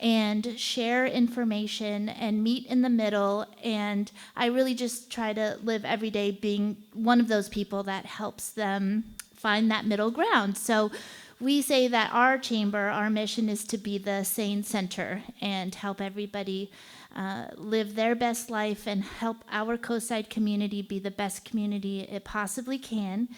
and share information and meet in the middle. And I really just try to live every day being one of those people that helps them find that middle ground. So we say that our chamber, our mission is to be the sane center and help everybody live their best life and help our Coastside community be the best community it possibly can.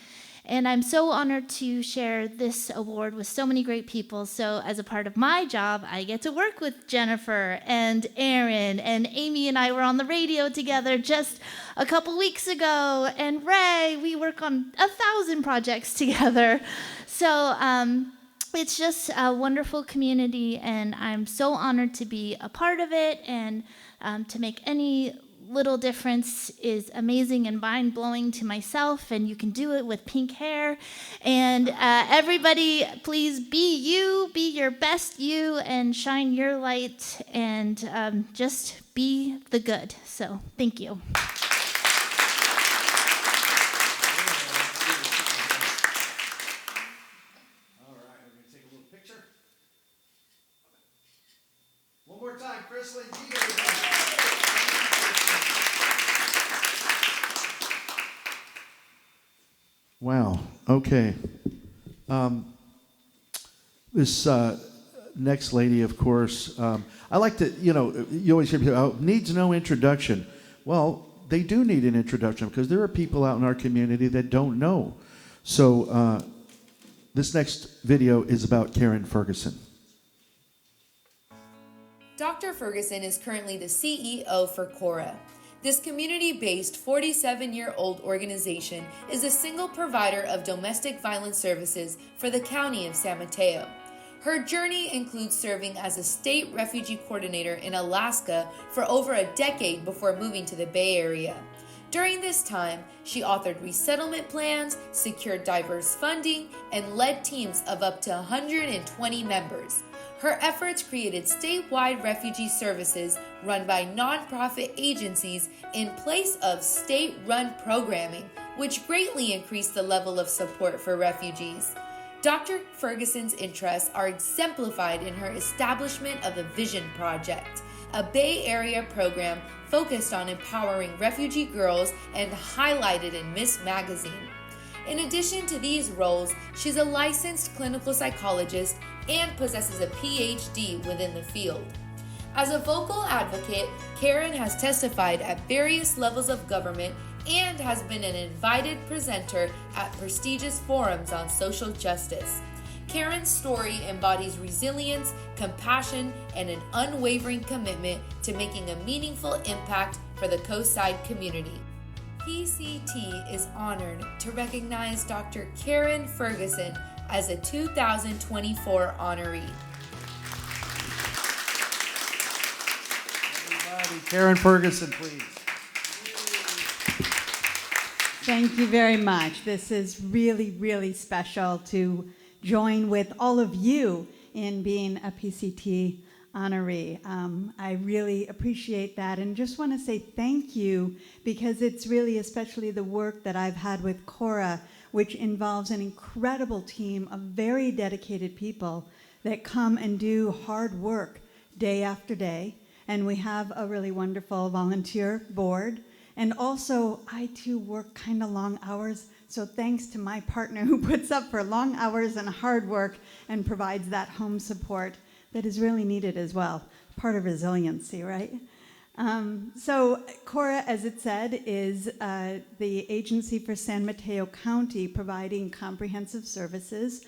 And I'm so honored to share this award with so many great people. So as a part of my job, I get to work with Jennifer and Erin, and Amy and I were on the radio together just a couple weeks ago. And Ray, we work on 1,000 projects together. So it's just a wonderful community, and I'm so honored to be a part of it, and to make any little difference is amazing and mind-blowing to myself, and you can do it with pink hair. And everybody, please be you, be your best you, and shine your light, and just be the good. So thank you. One more time, Krystlyn Giedt. Wow. Okay. This next lady, of course, I like to, you always hear people, oh, needs no introduction. Well, they do need an introduction because there are people out in our community that don't know. So This next video is about Karen Ferguson. Dr. Ferguson is currently the CEO for CORA. This community-based 47-year-old organization is a single provider of domestic violence services for the county of San Mateo. Her journey includes serving as a state refugee coordinator in Alaska for over a decade before moving to the Bay Area. During this time, she authored resettlement plans, secured diverse funding, and led teams of up to 120 members. Her efforts created statewide refugee services run by nonprofit agencies in place of state-run programming, which greatly increased the level of support for refugees. Dr. Ferguson's interests are exemplified in her establishment of the Vision Project, a Bay Area program focused on empowering refugee girls and highlighted in Miss Magazine. In addition to these roles, she's a licensed clinical psychologist and possesses a PhD within the field. As a vocal advocate, Karen has testified at various levels of government and has been an invited presenter at prestigious forums on social justice. Karen's story embodies resilience, compassion, and an unwavering commitment to making a meaningful impact for the Coastside community. PCT is honored to recognize Dr. Karen Ferguson as a 2024 honoree. Everybody, Karen Ferguson, please. Thank you very much. This is really, really special to join with all of you in being a PCT honoree. I really appreciate that and just want to say thank you because it's really especially the work that I've had with CORA, which involves an incredible team of very dedicated people that come and do hard work day after day. And we have a really wonderful volunteer board. And also, I too work kind of long hours, so thanks to my partner who puts up for long hours and hard work and provides that home support that is really needed as well. Part of resiliency, right? So CORA, as it said, is the agency for San Mateo County providing comprehensive services.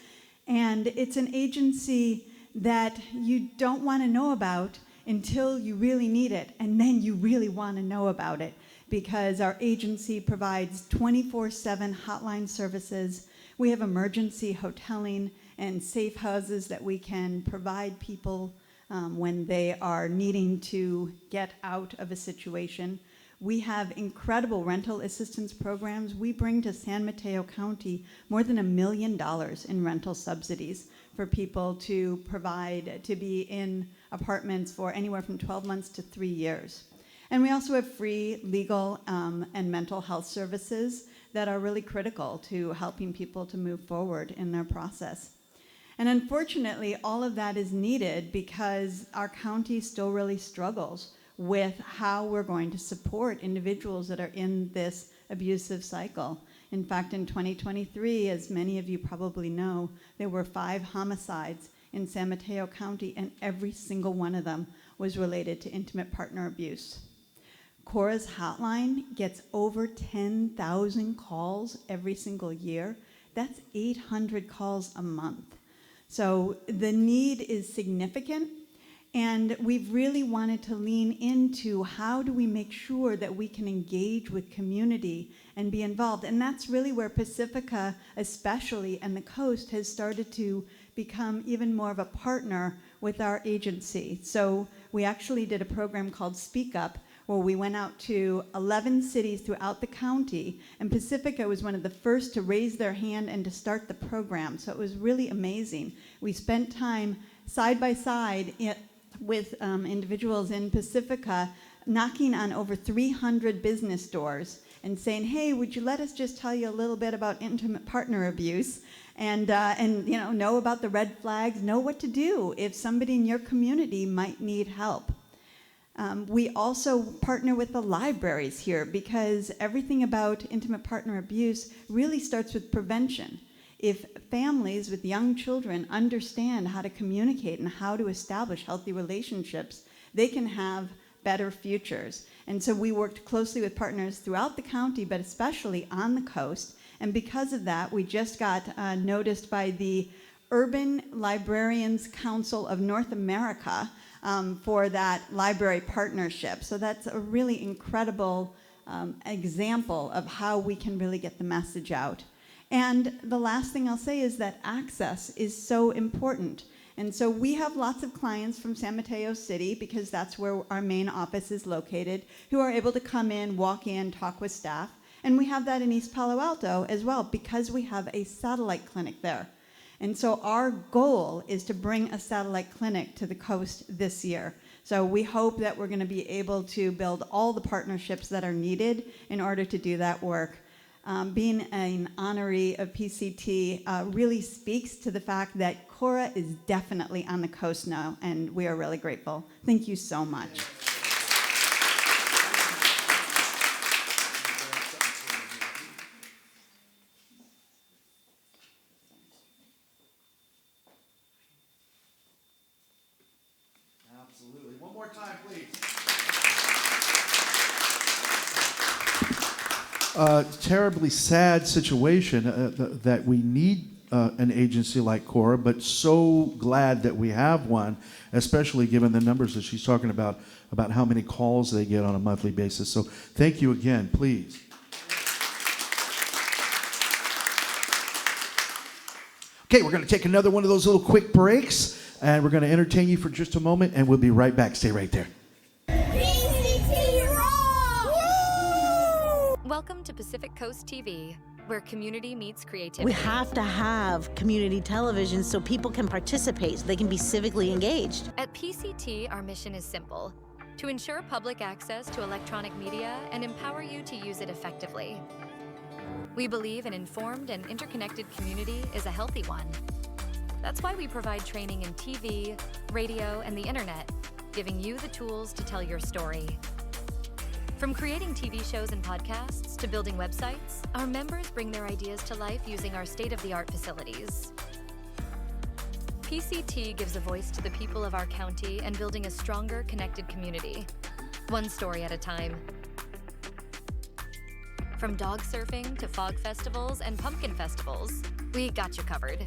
And it's an agency that you don't want to know about until you really need it, and then you really want to know about it, because our agency provides 24/7 hotline services. We have emergency hoteling and safe houses that we can provide people when they are needing to get out of a situation. We have incredible rental assistance programs. We bring to San Mateo County more than $1 million in rental subsidies for people to provide, to be in apartments for anywhere from 12 months to 3 years. And we also have free legal and mental health services that are really critical to helping people to move forward in their process. And unfortunately, all of that is needed because our county still really struggles with how we're going to support individuals that are in this abusive cycle. In fact, in 2023, as many of you probably know, there were 5 homicides in San Mateo County, and every single one of them was related to intimate partner abuse. CORA's hotline gets over 10,000 calls every single year. That's 800 calls a month. So the need is significant, and we've really wanted to lean into how do we make sure that we can engage with community and be involved. And that's really where Pacifica, especially, and the Coast has started to become even more of a partner with our agency. So we actually did a program called Speak Up, where we went out to 11 cities throughout the county, and Pacifica was one of the first to raise their hand and to start the program. So it was really amazing. We spent time side by side with individuals in Pacifica, knocking on over 300 business doors and saying, hey, would you let us just tell you a little bit about intimate partner abuse and know about the red flags, know what to do if somebody in your community might need help. We also partner with the libraries here because everything about intimate partner abuse really starts with prevention. If families with young children understand how to communicate and how to establish healthy relationships, they can have better futures. And so we worked closely with partners throughout the county, but especially on the coast, And because of that, we just got noticed by the Urban Librarians Council of North America for that library partnership. So that's a really incredible example of how we can really get the message out. And the last thing I'll say is that access is so important. And so we have lots of clients from San Mateo City, because that's where our main office is located, who are able to come in, walk in, talk with staff. And we have that in East Palo Alto as well, because we have a satellite clinic there. And so our goal is to bring a satellite clinic to the coast this year. So we hope that we're going to be able to build all the partnerships that are needed in order to do that work. Being an honoree of PCT really speaks to the fact that CORA is definitely on the coast now, and we are really grateful. Thank you so much. Absolutely. One more time, please. Terribly sad situation that we need an agency like CORA, but so glad that we have one, especially given the numbers that she's talking about how many calls they get on a monthly basis. So thank you again, please. Okay, we're going to take another one of those little quick breaks, and we're going to entertain you for just a moment, and we'll be right back. Stay right there. Welcome to Pacific Coast TV, where community meets creativity. We have to have community television so people can participate, so they can be civically engaged. At PCT, our mission is simple: to ensure public access to electronic media and empower you to use it effectively. We believe an informed and interconnected community is a healthy one. That's why we provide training in TV, radio, and the internet, giving you the tools to tell your story. From creating TV shows and podcasts to building websites, our members bring their ideas to life using our state-of-the-art facilities. PCT gives a voice to the people of our county and building a stronger, connected community, one story at a time. From dog surfing to fog festivals and pumpkin festivals, we got you covered.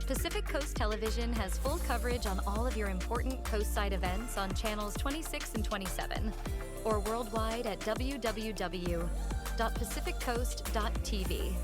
Pacific Coast Television has full coverage on all of your important Coastside events on channels 26 and 27, or worldwide at www.pacificcoast.tv.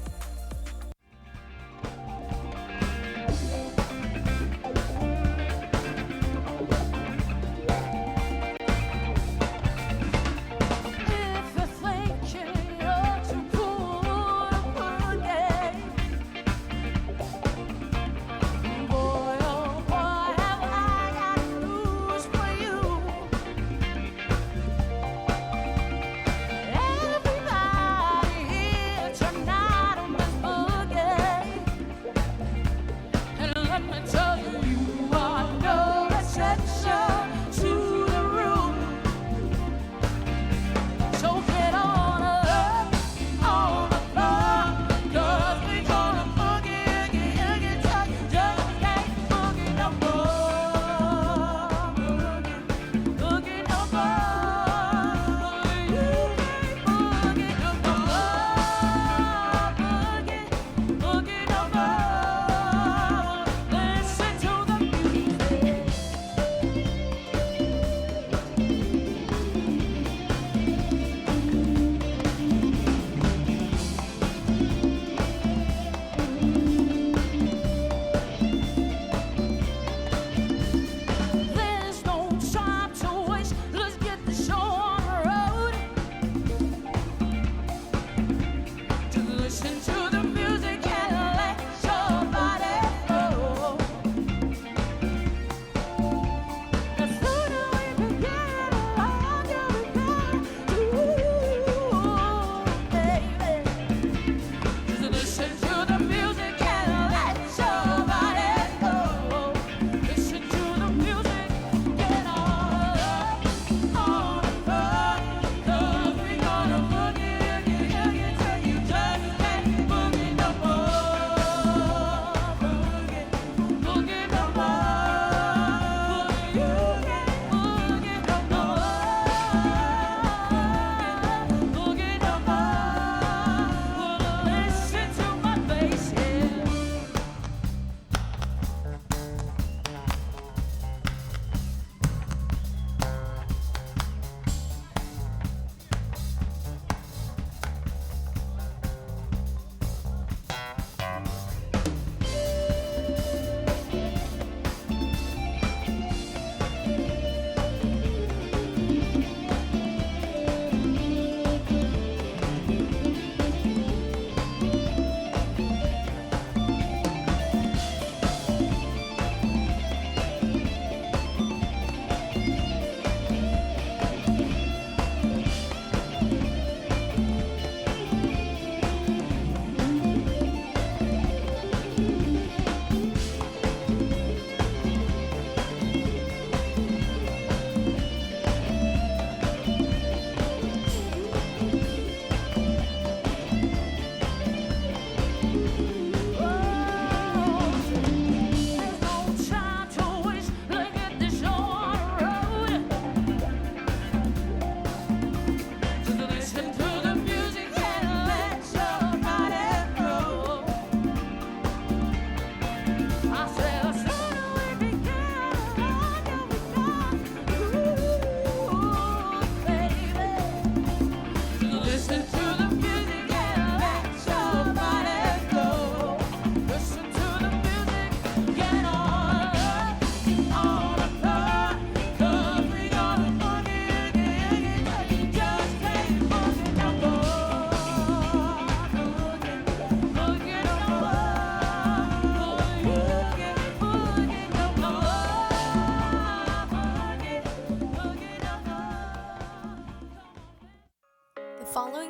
Everybody here tonight.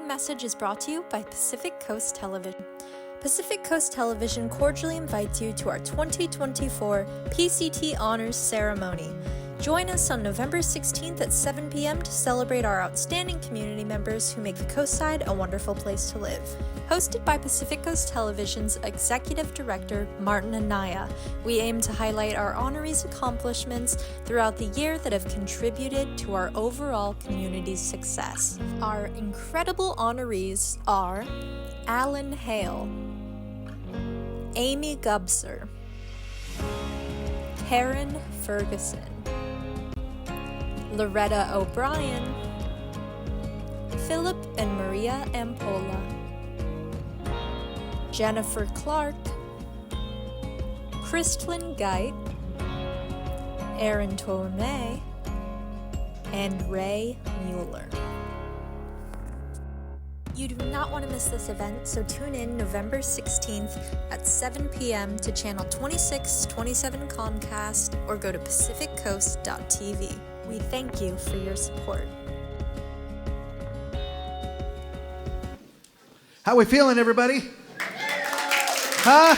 Message is brought to you by Pacific Coast Television. Pacific Coast Television cordially invites you to our 2024 PCT Honors ceremony. Join us on November 16th at 7 p.m. to celebrate our outstanding community members who make the Coastside a wonderful place to live. Hosted by Pacific Coast Television's Executive Director, Martin Anaya, we aim to highlight our honorees' accomplishments throughout the year that have contributed to our overall community's success. Our incredible honorees are Alan Hale, Amy Gubser, Erin Ferguson, Loretta O'Brien, Phillip and Maria Ampola, Jennifer Clark, Krystlyn Giedt, Erin Tormey, and Ray Mueller. You do not want to miss this event, so tune in November 16th at 7 p.m. to channel 2627 Comcast or go to pacificcoast.tv. We thank you for your support. How we feeling, everybody? Huh?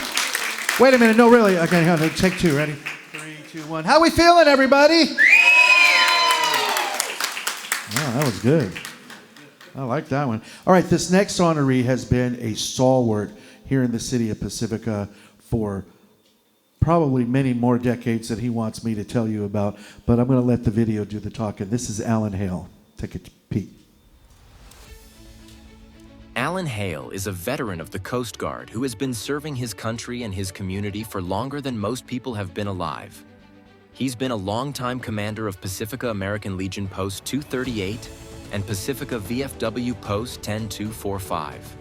Wait a minute. No, really. Okay, hang on. Take two. Ready? 3, 2, 1. How we feeling, everybody? Oh, that was good. I like that one. All right, this next honoree has been a stalwart here in the city of Pacifica for probably many more decades that he wants me to tell you about, but I'm going to let the video do the talking. This is Alan Hale. Take a peek. Alan Hale is a veteran of the Coast Guard who has been serving his country and his community for longer than most people have been alive. He's been a longtime commander of Pacifica American Legion Post 238 and Pacifica VFW Post 10245.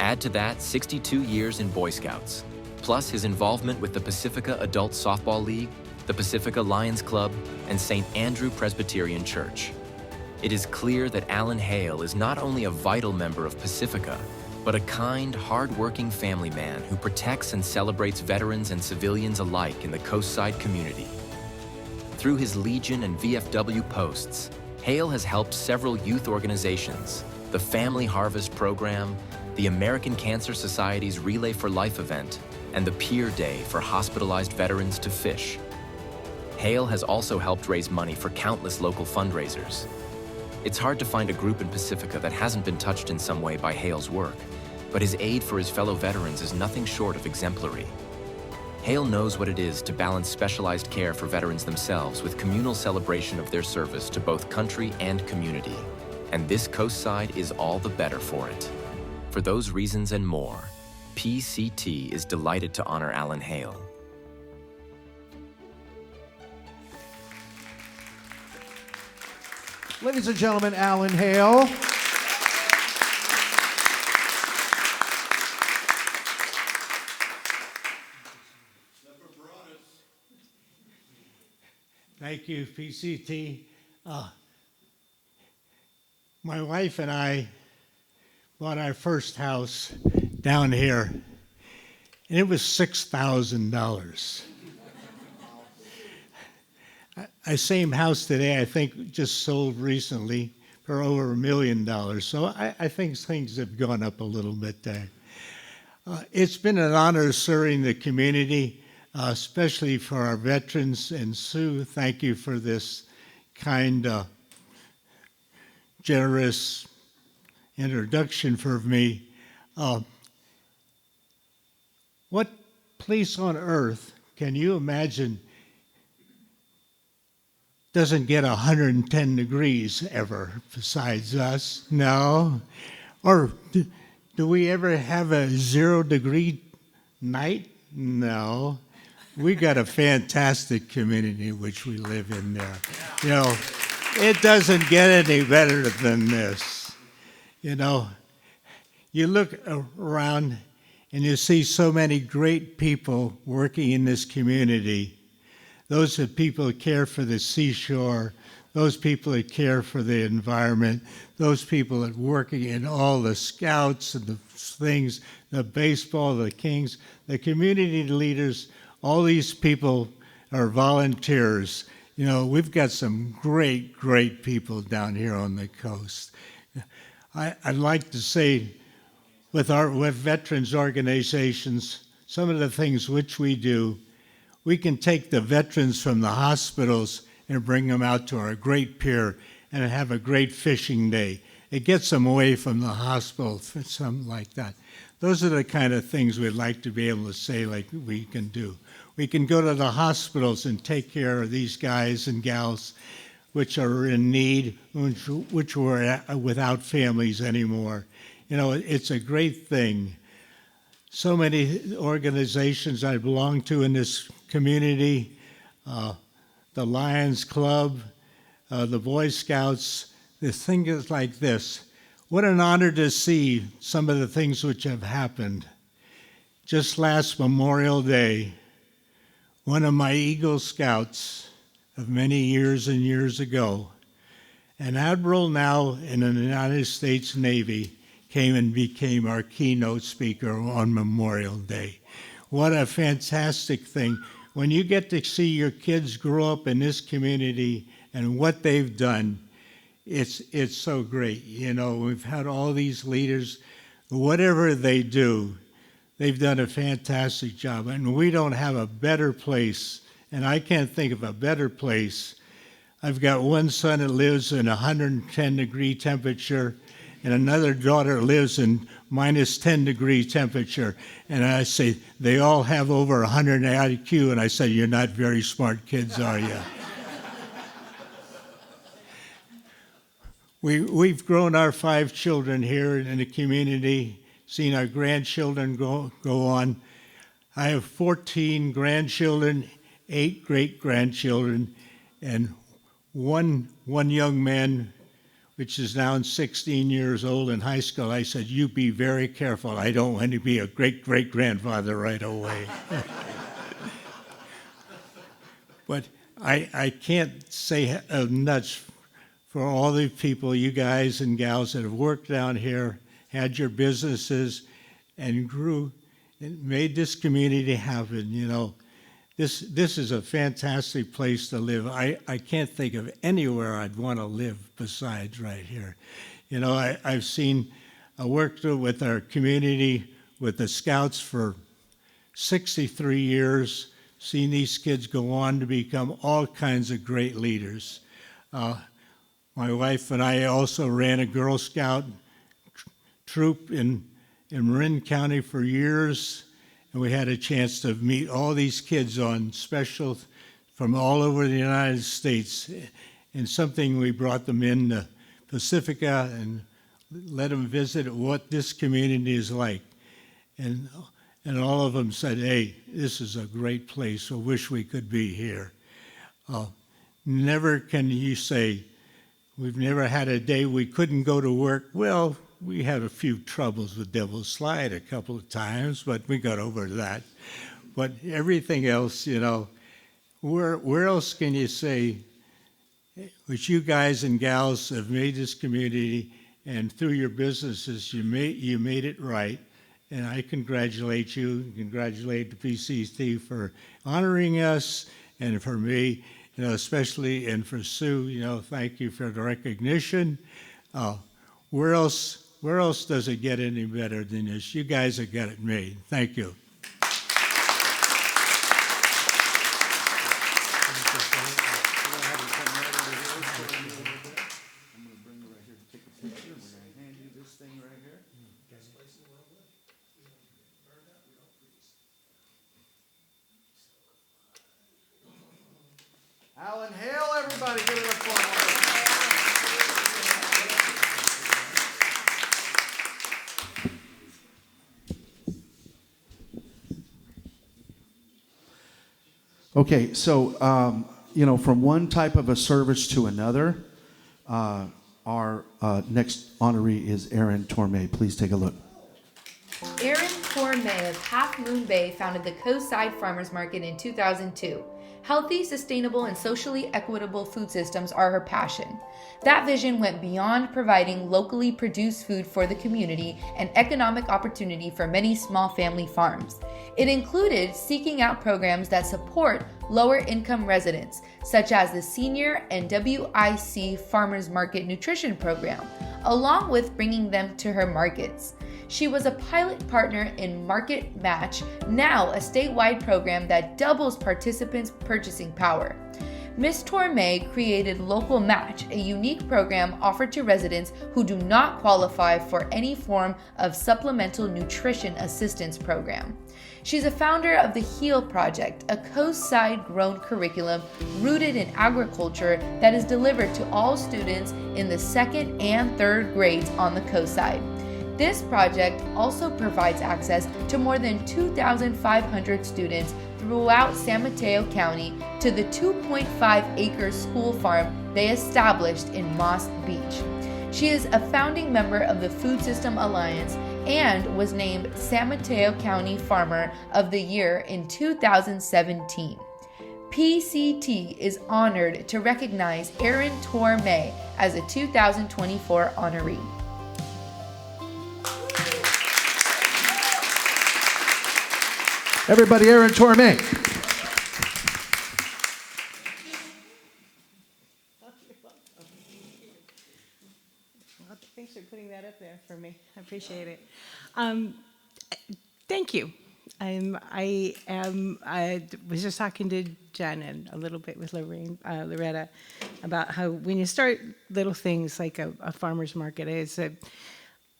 Add to that 62 years in Boy Scouts, plus his involvement with the Pacifica Adult Softball League, the Pacifica Lions Club, and St. Andrew Presbyterian Church. It is clear that Alan Hale is not only a vital member of Pacifica, but a kind, hard-working family man who protects and celebrates veterans and civilians alike in the Coastside community. Through his Legion and VFW posts, Hale has helped several youth organizations, the Family Harvest Program, the American Cancer Society's Relay for Life event, and the Pier Day for hospitalized veterans to fish. Hale has also helped raise money for countless local fundraisers. It's hard to find a group in Pacifica that hasn't been touched in some way by Hale's work, but his aid for his fellow veterans is nothing short of exemplary. Hale knows what it is to balance specialized care for veterans themselves with communal celebration of their service to both country and community, and this Coastside is all the better for it. For those reasons and more, PCT is delighted to honor Alan Hale. Ladies and gentlemen, Alan Hale. Thank you, PCT. My wife and I bought our first house down here, and it was $6,000. Our same house today, I think, just sold recently for over $1 million. So I think things have gone up a little bit there. It's been an honor serving the community, especially for our veterans. And Sue, thank you for this kind, generous introduction for me. What place on earth can you imagine doesn't get 110 degrees ever besides us? No. Or do we ever have a 0-degree night? No. We got a fantastic community which we live in there. You know, it doesn't get any better than this. You know, you look around and you see so many great people working in this community. Those are people who care for the seashore, those people that care for the environment, those people that are working in all the scouts and the things, the baseball, the Kings, the community leaders, all these people are volunteers. You know, we've got some great, great people down here on the coast. I'd like to say, with veterans organizations, some of the things which we do, we can take the veterans from the hospitals and bring them out to our great pier and have a great fishing day. It gets them away from the hospital, something like that. Those are the kind of things we'd like to be able to say like we can do. We can go to the hospitals and take care of these guys and gals which are in need, which were without families anymore. You know, it's a great thing. So many organizations I belong to in this community, the Lions Club, the Boy Scouts, the thing is like this. What an honor to see some of the things which have happened. Just last Memorial Day, one of my Eagle Scouts of many years and years ago, an admiral now in the United States Navy, came and became our keynote speaker on Memorial Day. What a fantastic thing. When you get to see your kids grow up in this community and what they've done, it's so great. You know, we've had all these leaders, whatever they do, they've done a fantastic job. And we don't have a better place, and I can't think of a better place. I've got one son that lives in 110-degree temperature, and another daughter lives in minus 10-degree temperature. And I say, they all have over 100 IQ, and I say, you're not very smart kids, are you? We've grown our 5 children here in the community, seen our grandchildren go on. I have 14 grandchildren, 8 great-grandchildren, and one young man, which is now 16 years old in high school. I said, you be very careful. I don't want to be a great-great-grandfather right away. But I can't say enough for all the people, you guys and gals that have worked down here, had your businesses, and grew and made this community happen. You know, this is a fantastic place to live. I can't think of anywhere I'd want to live besides right here. You know, I worked with our community, with the Scouts for 63 years, seen these kids go on to become all kinds of great leaders. My wife and I also ran a Girl Scout troop in Marin County for years, and we had a chance to meet all these kids on special from all over the United States. And something we brought them in to Pacifica and let them visit what this community is like. And all of them said, hey, this is a great place. I wish we could be here. Never can you say, we've never had a day we couldn't go to work. Well, we had a few troubles with Devil's Slide a couple of times, but we got over that. But everything else, you know, where else can you say, which you guys and gals have made this community, and through your businesses, you made it right. And I congratulate you, congratulate the PCT for honoring us, and for me, you know, especially, and for Sue, you know, thank you for the recognition. Where else does it get any better than this? You guys have got it made. Thank you. Okay, so, from one type of a service to another, our next honoree is Erin Tormey. Please take a look. Erin Tormey of Half Moon Bay founded the Coastside Farmers Market in 2002. Healthy, sustainable, and socially equitable food systems are her passion. That vision went beyond providing locally produced food for the community and economic opportunity for many small family farms. It included seeking out programs that support lower income residents, such as the Senior and WIC Farmers Market Nutrition Program, along with bringing them to her markets. She was a pilot partner in Market Match, now a statewide program that doubles participants' purchasing power. Ms. Tormey created Local Match, a unique program offered to residents who do not qualify for any form of supplemental nutrition assistance program. She's a founder of the Hale Project, a coastside grown curriculum rooted in agriculture that is delivered to all students in the 2nd and 3rd grades on the coastside. This project also provides access to more than 2,500 students throughout San Mateo County to the 2.5-acre school farm they established in Moss Beach. She is a founding member of the Food System Alliance and was named San Mateo County Farmer of the Year in 2017. PCT is honored to recognize Erin Tormey as a 2024 honoree. Everybody, Erin Tormey. Well, thanks for putting that up there for me. I appreciate it. Thank you. I was just talking to Jen and a little bit with Loretta about how when you start little things like a farmer's market,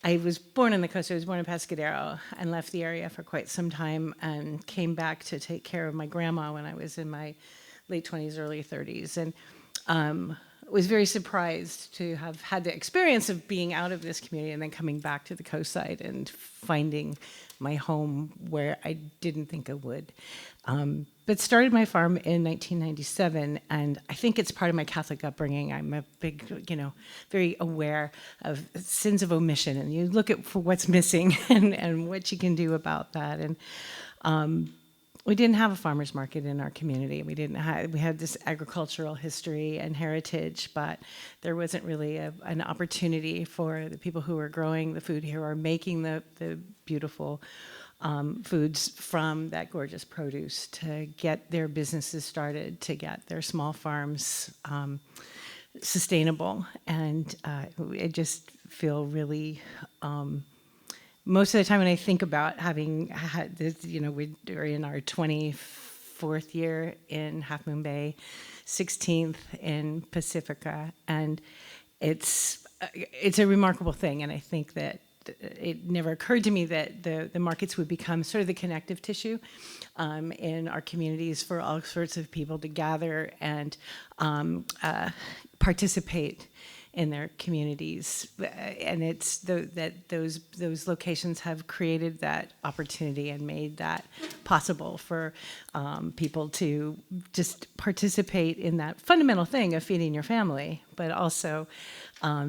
I was born on the coast. I was born in Pescadero and left the area for quite some time and came back to take care of my grandma when I was in my late 20s, early 30s. And was very surprised to have had the experience of being out of this community and then coming back to the coastside and finding my home where I didn't think I would. But started my farm in 1997, and I think it's part of my Catholic upbringing. I'm a big, very aware of sins of omission, and you look at for what's missing and what you can do about that. And we didn't have a farmer's market in our community. We had this agricultural history and heritage, but there wasn't really an opportunity for the people who were growing the food here or making the beautiful foods from that gorgeous produce to get their businesses started, to get their small farms sustainable. And I just feel really, most of the time when I think about having had this, we're in our 24th year in Half Moon Bay, 16th in Pacifica, and it's a remarkable thing. And I think that it never occurred to me that the markets would become sort of the connective tissue in our communities for all sorts of people to gather and participate in their communities. And it's that those locations have created that opportunity and made that possible for people to just participate in that fundamental thing of feeding your family, but also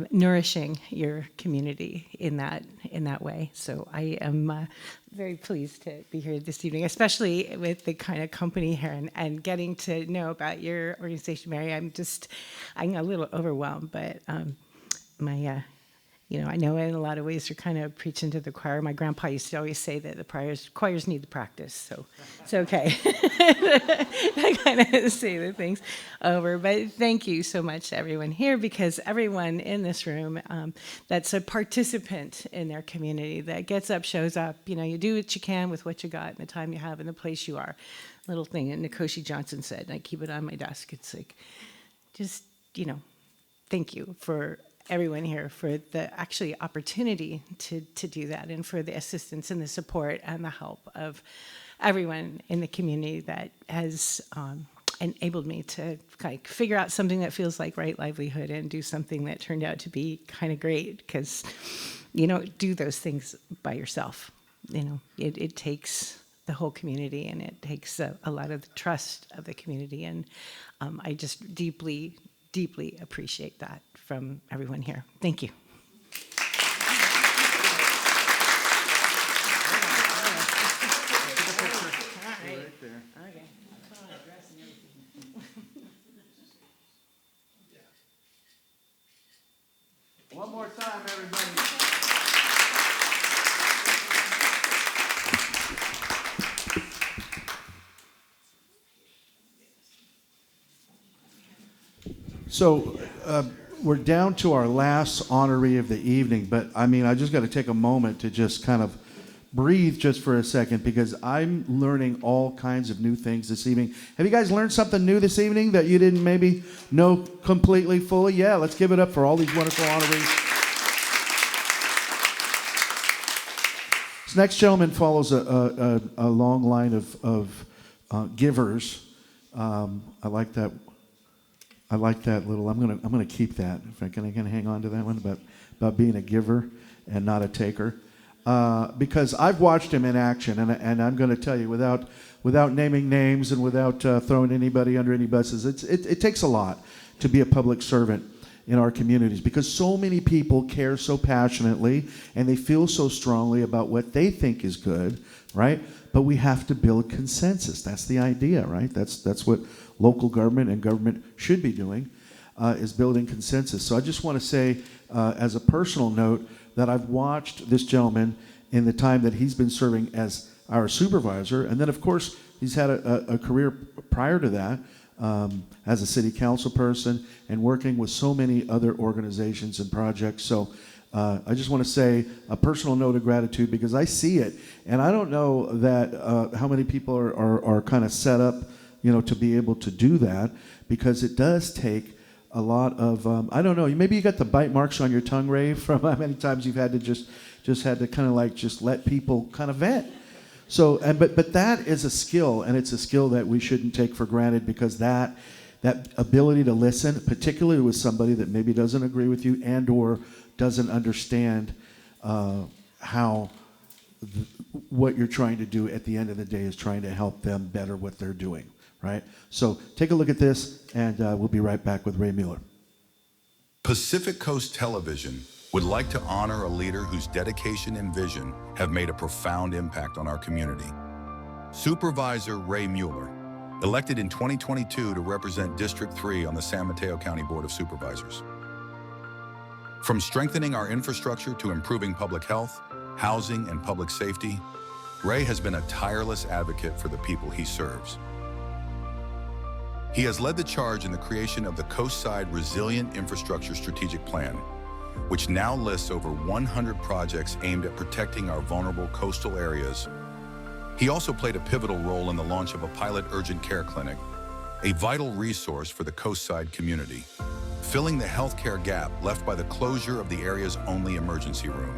nourishing your community in that way. So I am very pleased to be here this evening, especially with the kind of company here and getting to know about your organization, Mary. I'm a little overwhelmed, but I know in a lot of ways you're kind of preaching to the choir. My grandpa used to always say that the choirs need the practice, so it's okay. I kind of say the things over, but thank you so much to everyone here, because everyone in this room that's a participant in their community, that gets up, shows up, you do what you can with what you got and the time you have and the place you are. Little thing that Nikoshi Johnson said, and I keep it on my desk. It's like, just, thank you for everyone here for the actually opportunity to do that, and for the assistance and the support and the help of everyone in the community that has enabled me to figure out something that feels like right livelihood and do something that turned out to be kind of great, because you don't do those things by yourself. It takes the whole community, and it takes a lot of the trust of the community. And I just deeply, deeply appreciate that from everyone here. Thank you. One more time, everybody. So we're down to our last honoree of the evening, but I mean, I just got to take a moment to just kind of breathe just for a second, because I'm learning all kinds of new things this evening. Have you guys learned something new this evening that you didn't maybe know completely fully? Yeah, let's give it up for all these wonderful honorees. This next gentleman follows a long line of givers. I like that. I like that little. I'm gonna keep that. If I can hang on to that one about being a giver and not a taker, because I've watched him in action, and I'm going to tell you without naming names and without throwing anybody under any buses. It takes a lot to be a public servant in our communities, because so many people care so passionately and they feel so strongly about what they think is good, right? But we have to build consensus. That's the idea, right? That's what local government and government should be doing, is building consensus. So I just want to say, as a personal note, that I've watched this gentleman in the time that he's been serving as our supervisor, and then of course he's had a career prior to that as a city council person and working with so many other organizations and projects. So I just want to say a personal note of gratitude, because I see it, and I don't know that how many people are kind of set up, to be able to do that, because it does take a lot of I don't know, maybe you got the bite marks on your tongue, Ray, from how many times you've had to just had to kind of like just let people kind of vent. So but that is a skill, and it's a skill that we shouldn't take for granted, because that ability to listen, particularly with somebody that maybe doesn't agree with you and or doesn't understand how what you're trying to do at the end of the day is trying to help them better what they're doing, right? So take a look at this, and we'll be right back with Ray Mueller. Pacific Coast Television would like to honor a leader whose dedication and vision have made a profound impact on our community. Supervisor Ray Mueller, elected in 2022 to represent District 3 on the San Mateo County Board of Supervisors. From strengthening our infrastructure to improving public health, housing, and public safety, Ray has been a tireless advocate for the people he serves. He has led the charge in the creation of the Coastside Resilient Infrastructure Strategic Plan, which now lists over 100 projects aimed at protecting our vulnerable coastal areas. He also played a pivotal role in the launch of a pilot urgent care clinic, a vital resource for the Coastside community, filling the healthcare gap left by the closure of the area's only emergency room.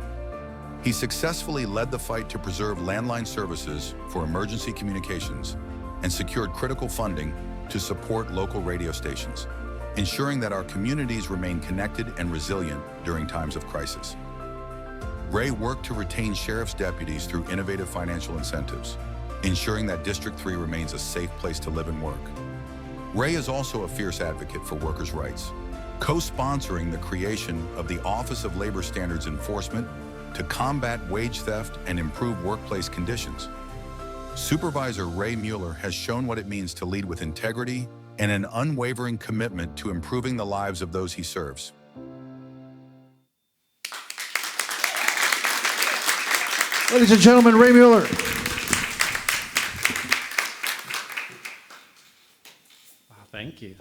He successfully led the fight to preserve landline services for emergency communications and secured critical funding to support local radio stations, ensuring that our communities remain connected and resilient during times of crisis. Ray worked to retain sheriff's deputies through innovative financial incentives, ensuring that District 3 remains a safe place to live and work. Ray is also a fierce advocate for workers' rights, co-sponsoring the creation of the Office of Labor Standards Enforcement to combat wage theft and improve workplace conditions. Supervisor Ray Mueller has shown what it means to lead with integrity and an unwavering commitment to improving the lives of those he serves. Ladies and gentlemen, Ray Mueller. Thank you.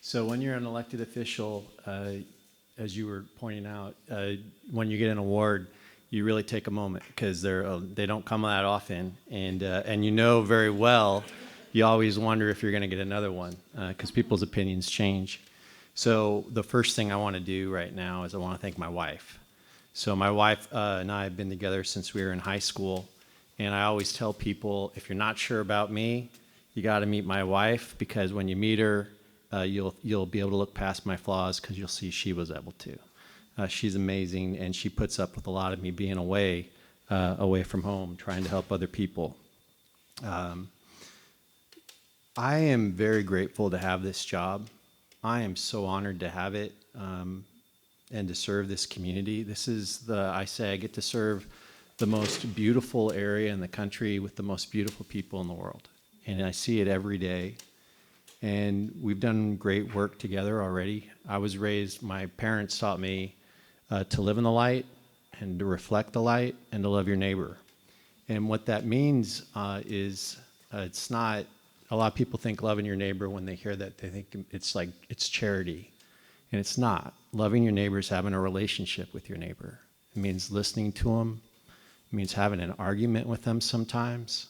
So when you're an elected official, as you were pointing out, when you get an award, you really take a moment, because they don't come that often, and very well, you always wonder if you're going to get another one, because people's opinions change. So the first thing I want to do right now is I want to thank my wife. So my wife and I have been together since we were in high school, and I always tell people, if you're not sure about me, you got to meet my wife, because when you meet her, you'll be able to look past my flaws, because you'll see she was able to. She's amazing, and she puts up with a lot of me being away away from home, trying to help other people. I am very grateful to have this job. I am so honored to have it and to serve this community. This is I say I get to serve the most beautiful area in the country with the most beautiful people in the world. And I see it every day. And we've done great work together already. I was raised, my parents taught me to live in the light and to reflect the light and to love your neighbor. And what that means is it's not, a lot of people think loving your neighbor when they hear that, they think it's like, it's charity. And it's not. Loving your neighbor is having a relationship with your neighbor. It means listening to them. It means having an argument with them sometimes.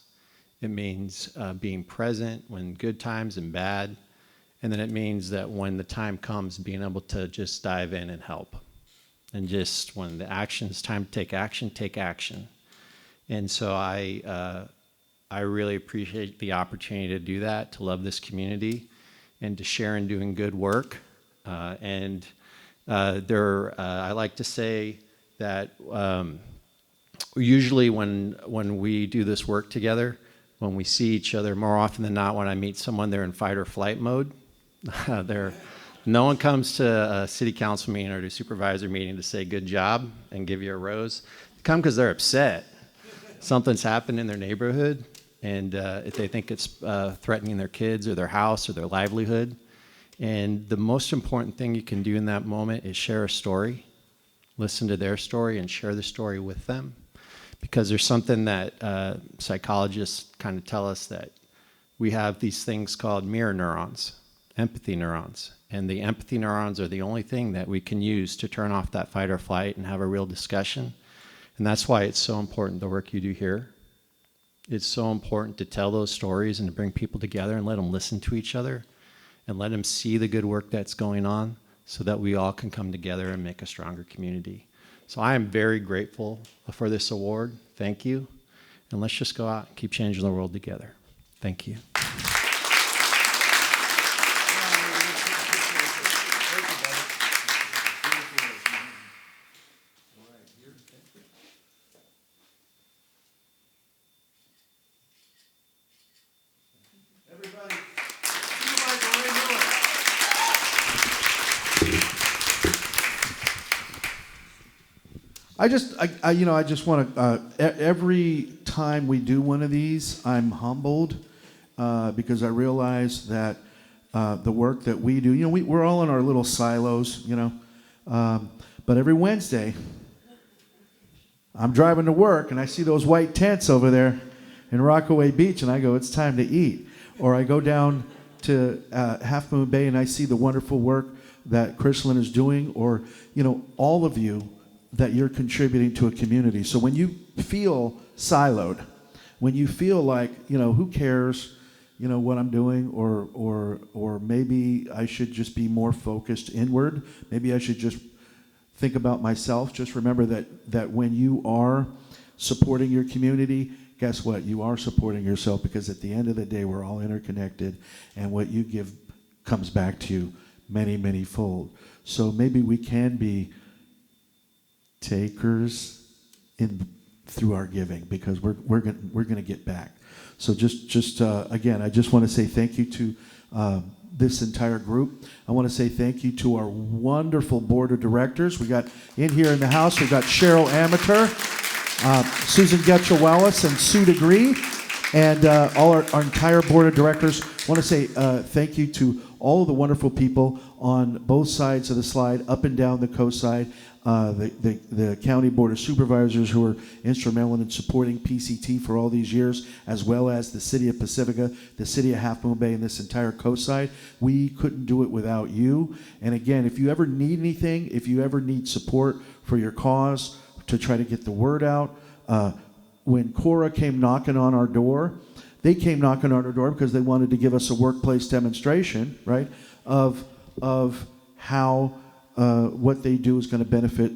It means being present when good times and bad. And then it means that when the time comes, being able to just dive in and help. And just when the it's time to take action, take action. And so I really appreciate the opportunity to do that, to love this community, and to share in doing good work. I like to say that usually when we do this work together, when we see each other, more often than not, when I meet someone, they're in fight or flight mode. No one comes to a city council meeting or to a supervisor meeting to say good job and give you a rose. They come because they're upset. Something's happened in their neighborhood, and if they think it's threatening their kids or their house or their livelihood. And the most important thing you can do in that moment is share a story, listen to their story, and share the story with them. Because there's something that psychologists kind of tell us, that we have these things called mirror neurons, empathy neurons. And the empathy neurons are the only thing that we can use to turn off that fight or flight and have a real discussion. And that's why it's so important, the work you do here. It's so important to tell those stories and to bring people together and let them listen to each other and let them see the good work that's going on so that we all can come together and make a stronger community. So I am very grateful for this award. Thank you. And let's just go out and keep changing the world together. Thank you. I just want to, every time we do one of these, I'm humbled because I realize that the work that we do, we're all in our little silos, but every Wednesday, I'm driving to work and I see those white tents over there in Rockaway Beach and I go, it's time to eat. Or I go down to Half Moon Bay and I see the wonderful work that Krystlyn is doing, or, all of you, that you're contributing to a community. So when you feel siloed, when you feel like, who cares, what I'm doing, or maybe I should just be more focused inward, maybe I should just think about myself, just remember that when you are supporting your community, guess what? You are supporting yourself, because at the end of the day, we're all interconnected, and what you give comes back to you many, many fold. So maybe we can be takers through our giving, because we're going to get back. So just again, I just want to say thank you to this entire group. I want to say thank you to our wonderful board of directors. We got in here in the house, we got Cheryl Amateur, Susan Getchell-Wallace, and Sue Degree, and all our entire board of directors. I want to say thank you to all of the wonderful people on both sides of the slide, up and down the Coastside, the County Board of Supervisors, who are instrumental in supporting PCT for all these years, as well as the City of Pacifica, the City of Half Moon Bay, and this entire Coastside. We couldn't do it without you. And again, if you ever need anything, if you ever need support for your cause to try to get the word out, when CORA came knocking on our door, they came knocking on our door because they wanted to give us a workplace demonstration, right, of how what they do is going to benefit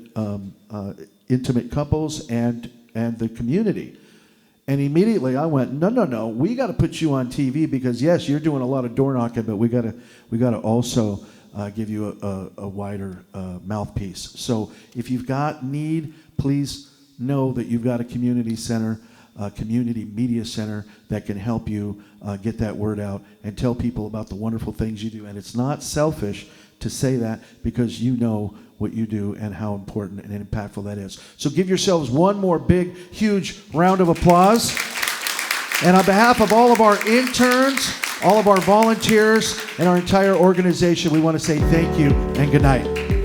intimate couples and the community. And immediately I went, no, we got to put you on TV, because yes, you're doing a lot of door knocking, but we got to also give you a wider mouthpiece. So if you've got need, please know that you've got a community center, a community media center that can help you get that word out and tell people about the wonderful things you do. And it's not selfish to say that, because you know what you do and how important and impactful that is. So give yourselves one more big, huge round of applause. And on behalf of all of our interns, all of our volunteers, and our entire organization, we want to say thank you and good night.